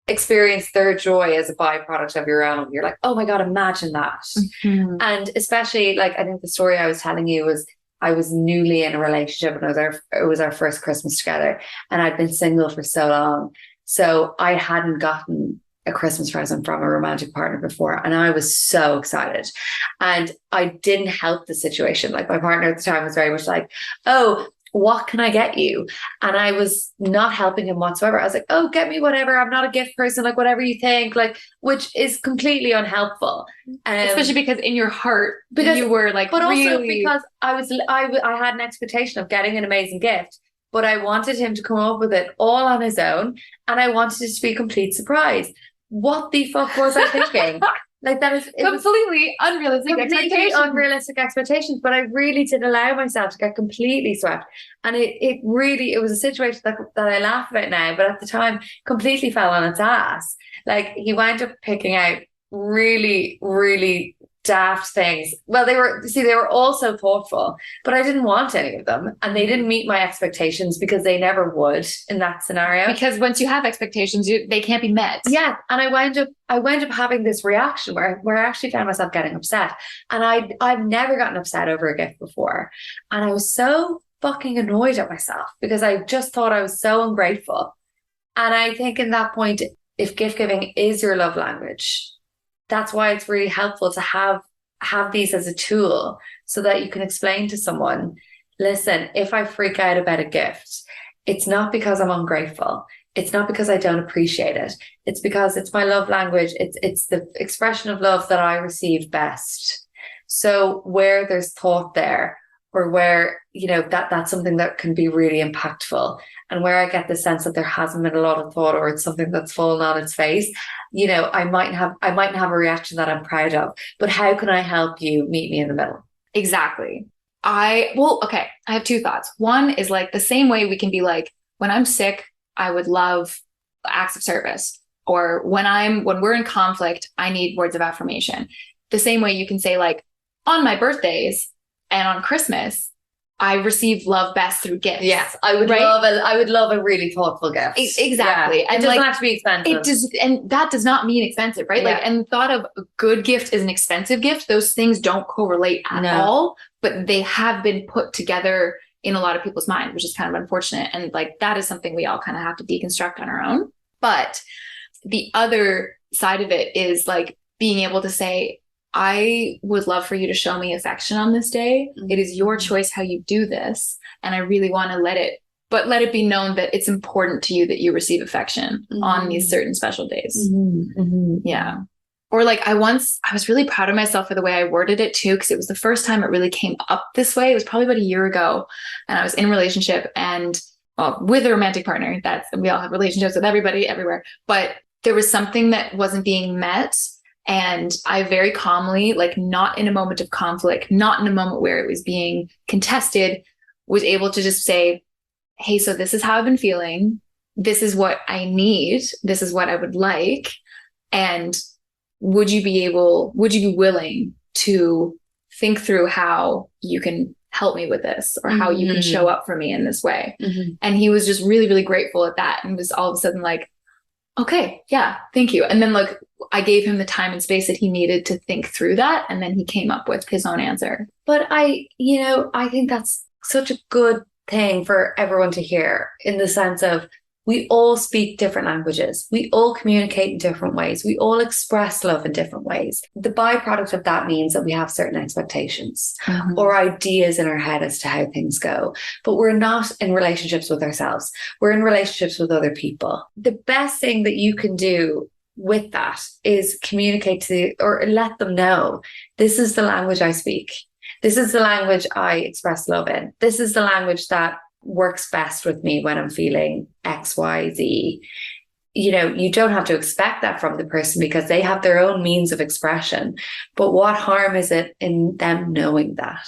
experience their joy as a byproduct of your own. You're like, oh my God, imagine that. And especially like, I think the story I was telling you was, I was newly in a relationship and it was our first Christmas together, and I'd been single for so long. So I hadn't gotten a Christmas present from a romantic partner before, and I was so excited. And I didn't help the situation. Like, my partner at the time was very much like, oh, what can I get you? And I was not helping him whatsoever. I was like, oh, get me whatever. I'm not a gift person, like whatever you think, like, which is completely unhelpful. Especially because in your heart, because you were like, but really... also because I had an expectation of getting an amazing gift, but I wanted him to come up with it all on his own, and I wanted it to be a complete surprise. What the fuck was I thinking? Like, that is completely unrealistic expectations. But I really did allow myself to get completely swept, and it was a situation that I laugh about now, but at the time completely fell on its ass. Like, he wound up picking out really, really daft things. Well, they were all so thoughtful, but I didn't want any of them. And they didn't meet my expectations because they never would in that scenario. Because once you have expectations, they can't be met. Yeah. And I wound up having this reaction where I actually found myself getting upset. And I've never gotten upset over a gift before. And I was so fucking annoyed at myself because I just thought I was so ungrateful. And I think in that point, if gift giving is your love language, that's why it's really helpful to have these as a tool so that you can explain to someone, listen, if I freak out about a gift, it's not because I'm ungrateful. It's not because I don't appreciate it. It's because it's my love language. It's the expression of love that I receive best. So where there's thought there, or where, that's something that can be really impactful, and where I get the sense that there hasn't been a lot of thought, or it's something that's fallen on its face, I mightn't have a reaction that I'm proud of, but how can I help you meet me in the middle? Exactly. I have two thoughts. One is like the same way we can be like, when I'm sick, I would love acts of service, or when we're in conflict, I need words of affirmation. The same way you can say, like, on my birthdays and on Christmas, I receive love best through gifts. Yes, I would love a really thoughtful gift. Exactly. Yeah. And it doesn't have to be expensive. And that does not mean expensive, right? Yeah. Like, and the thought of a good gift is an expensive gift. Those things don't correlate at all, but they have been put together in a lot of people's mind, which is kind of unfortunate. And like, that is something we all kind of have to deconstruct on our own. But the other side of it is like being able to say, I would love for you to show me affection on this day. Mm-hmm. It is your choice how you do this. And I really want to let it be known that it's important to you that you receive affection on these certain special days. Mm-hmm. Mm-hmm. Yeah. Or like I was really proud of myself for the way I worded it too, because it was the first time it really came up this way. It was probably about a year ago, and I was in a relationship and with a romantic partner. We all have relationships with everybody everywhere, but there was something that wasn't being met. And I very calmly, like not in a moment of conflict, not in a moment where it was being contested, was able to just say, hey, so this is how I've been feeling. This is what I need. This is what I would like. And would you be willing to think through how you can help me with this, or how you can show up for me in this way? Mm-hmm. And he was just really, really grateful at that. And was all of a sudden like, okay, yeah, thank you. And then like, I gave him the time and space that he needed to think through that. And then he came up with his own answer. But I think that's such a good thing for everyone to hear, in the sense of, we all speak different languages. We all communicate in different ways. We all express love in different ways. The byproduct of that means that we have certain expectations or ideas in our head as to how things go. But we're not in relationships with ourselves. We're in relationships with other people. The best thing that you can do with that is communicate or let them know, this is the language I speak. This is the language I express love in. This is the language that works best with me when I'm feeling X, Y, Z. You don't have to expect that from the person, because they have their own means of expression. But what harm is it in them knowing that?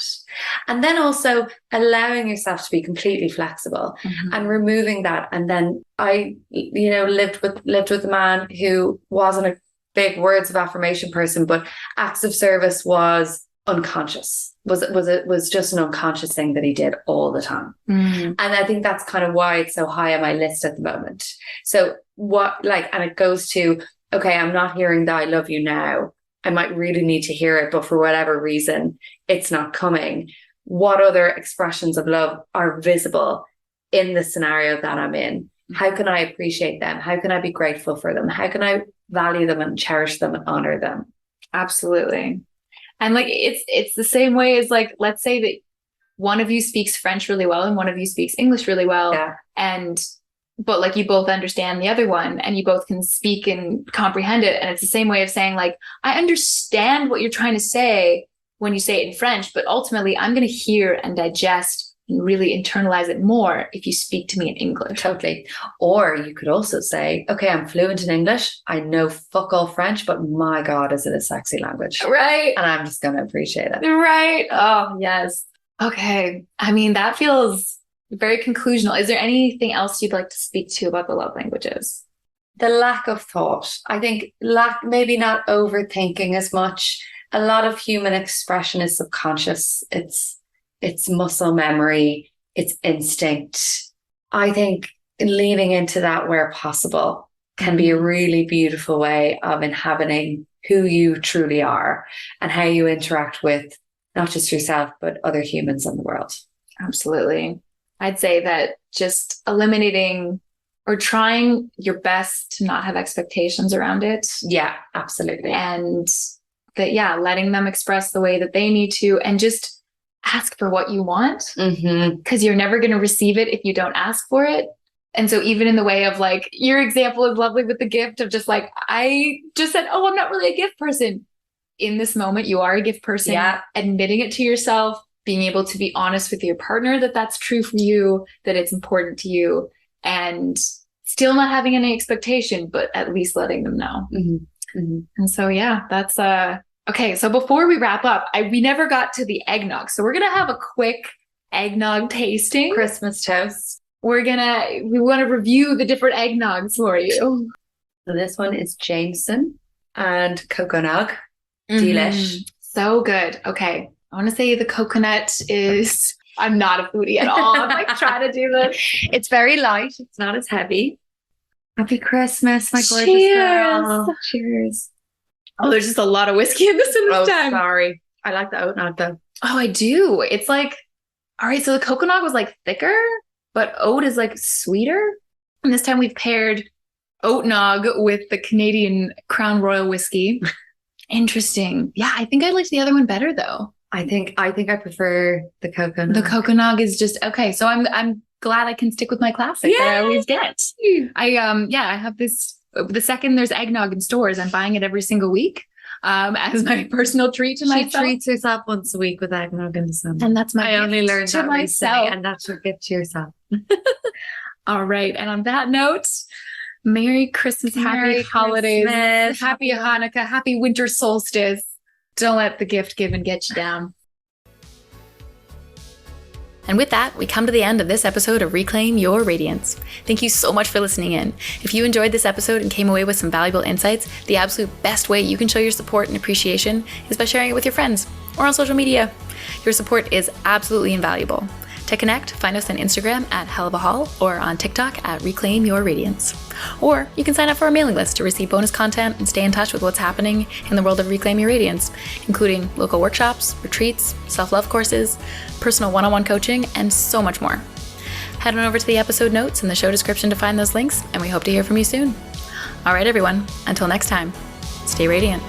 And then also allowing yourself to be completely flexible and removing that. And then I, lived with a man who wasn't a big words of affirmation person, but acts of service was unconscious. Was just an unconscious thing that he did all the time. And I think that's kind of why it's so high on my list at the moment. So and it goes to, okay, I'm not hearing the I love you now. I might really need to hear it, but for whatever reason, it's not coming. What other expressions of love are visible in the scenario that I'm in? How can I appreciate them? How can I be grateful for them? How can I value them and cherish them and honor them? Absolutely. And like, it's the same way as like, let's say that one of you speaks French really well and one of you speaks English really well. Yeah. But like, you both understand the other one and you both can speak and comprehend it. And it's the same way of saying like, I understand what you're trying to say when you say it in French, but ultimately I'm going to hear and digest and really internalize it more if you speak to me in English. Totally. Or you could also say, okay, I'm fluent in English. I know fuck all French, but my God, is it a sexy language? Right. And I'm just going to appreciate it. Right. Oh, yes. Okay. I mean, that feels very conclusional. Is there anything else you'd like to speak to about the love languages? The lack of thought. I think maybe not overthinking as much. a lot of human expression is subconscious. It's muscle memory, it's instinct. I think leaning into that where possible can be a really beautiful way of inhabiting who you truly are and how you interact with not just yourself, but other humans in the world. Absolutely. I'd say that just eliminating or trying your best to not have expectations around it. Yeah, absolutely. And that, yeah, letting them express the way that they need to, and just ask for what you want, because you're never going to receive it if you don't ask for it. And so even in the way of like, your example is lovely with the gift of just like, I just said, oh, I'm not really a gift person. In this moment, you are a gift person. Yeah. Admitting it to yourself, being able to be honest with your partner that that's true for you, that it's important to you, and still not having any expectation, but at least letting them know. And so, yeah, that's okay. So before we wrap up, we never got to the eggnog. So we're going to have a quick eggnog tasting. Christmas toast. We want to review the different eggnogs for you. So this one is Jameson and coconut. Delish. So good. Okay. I want to say the coconut is, I'm not a foodie at all. I'm like trying to do this. It's very light. It's not as heavy. Happy Christmas, my gorgeous Cheers. girl. Cheers. Oh, there's just a lot of whiskey in this time. Sorry. I like the oat though. Oh, I do. It's like, all right, so the coconut was like thicker, but oat is like sweeter. And this time we've paired oat nog with the Canadian Crown Royal whiskey. Interesting. Yeah, I think I liked the other one better though. I think I prefer the coconut. The coconut is just okay. So I'm glad I can stick with my classic that I always get. I have this. The second there's eggnog in stores, I'm buying it every single week as my personal treat to myself. She treats herself once a week with eggnog in the summer. And that's my I only learned to that myself. recently, and that's your gift to yourself. All right. And on that note, Merry Christmas, Happy Holidays, Happy Hanukkah, Happy Winter Solstice. Don't let the gift given get you down. And with that, we come to the end of this episode of Reclaim Your Radiance. Thank you so much for listening in. If you enjoyed this episode and came away with some valuable insights, the absolute best way you can show your support and appreciation is by sharing it with your friends or on social media. Your support is absolutely invaluable. To connect, find us on Instagram at @HellOfAHall or on TikTok at Reclaim Your Radiance. Or you can sign up for our mailing list to receive bonus content and stay in touch with what's happening in the world of Reclaim Your Radiance, including local workshops, retreats, self-love courses, personal one-on-one coaching, and so much more. Head on over to the episode notes in the show description to find those links, and we hope to hear from you soon. All right, everyone, until next time, stay radiant.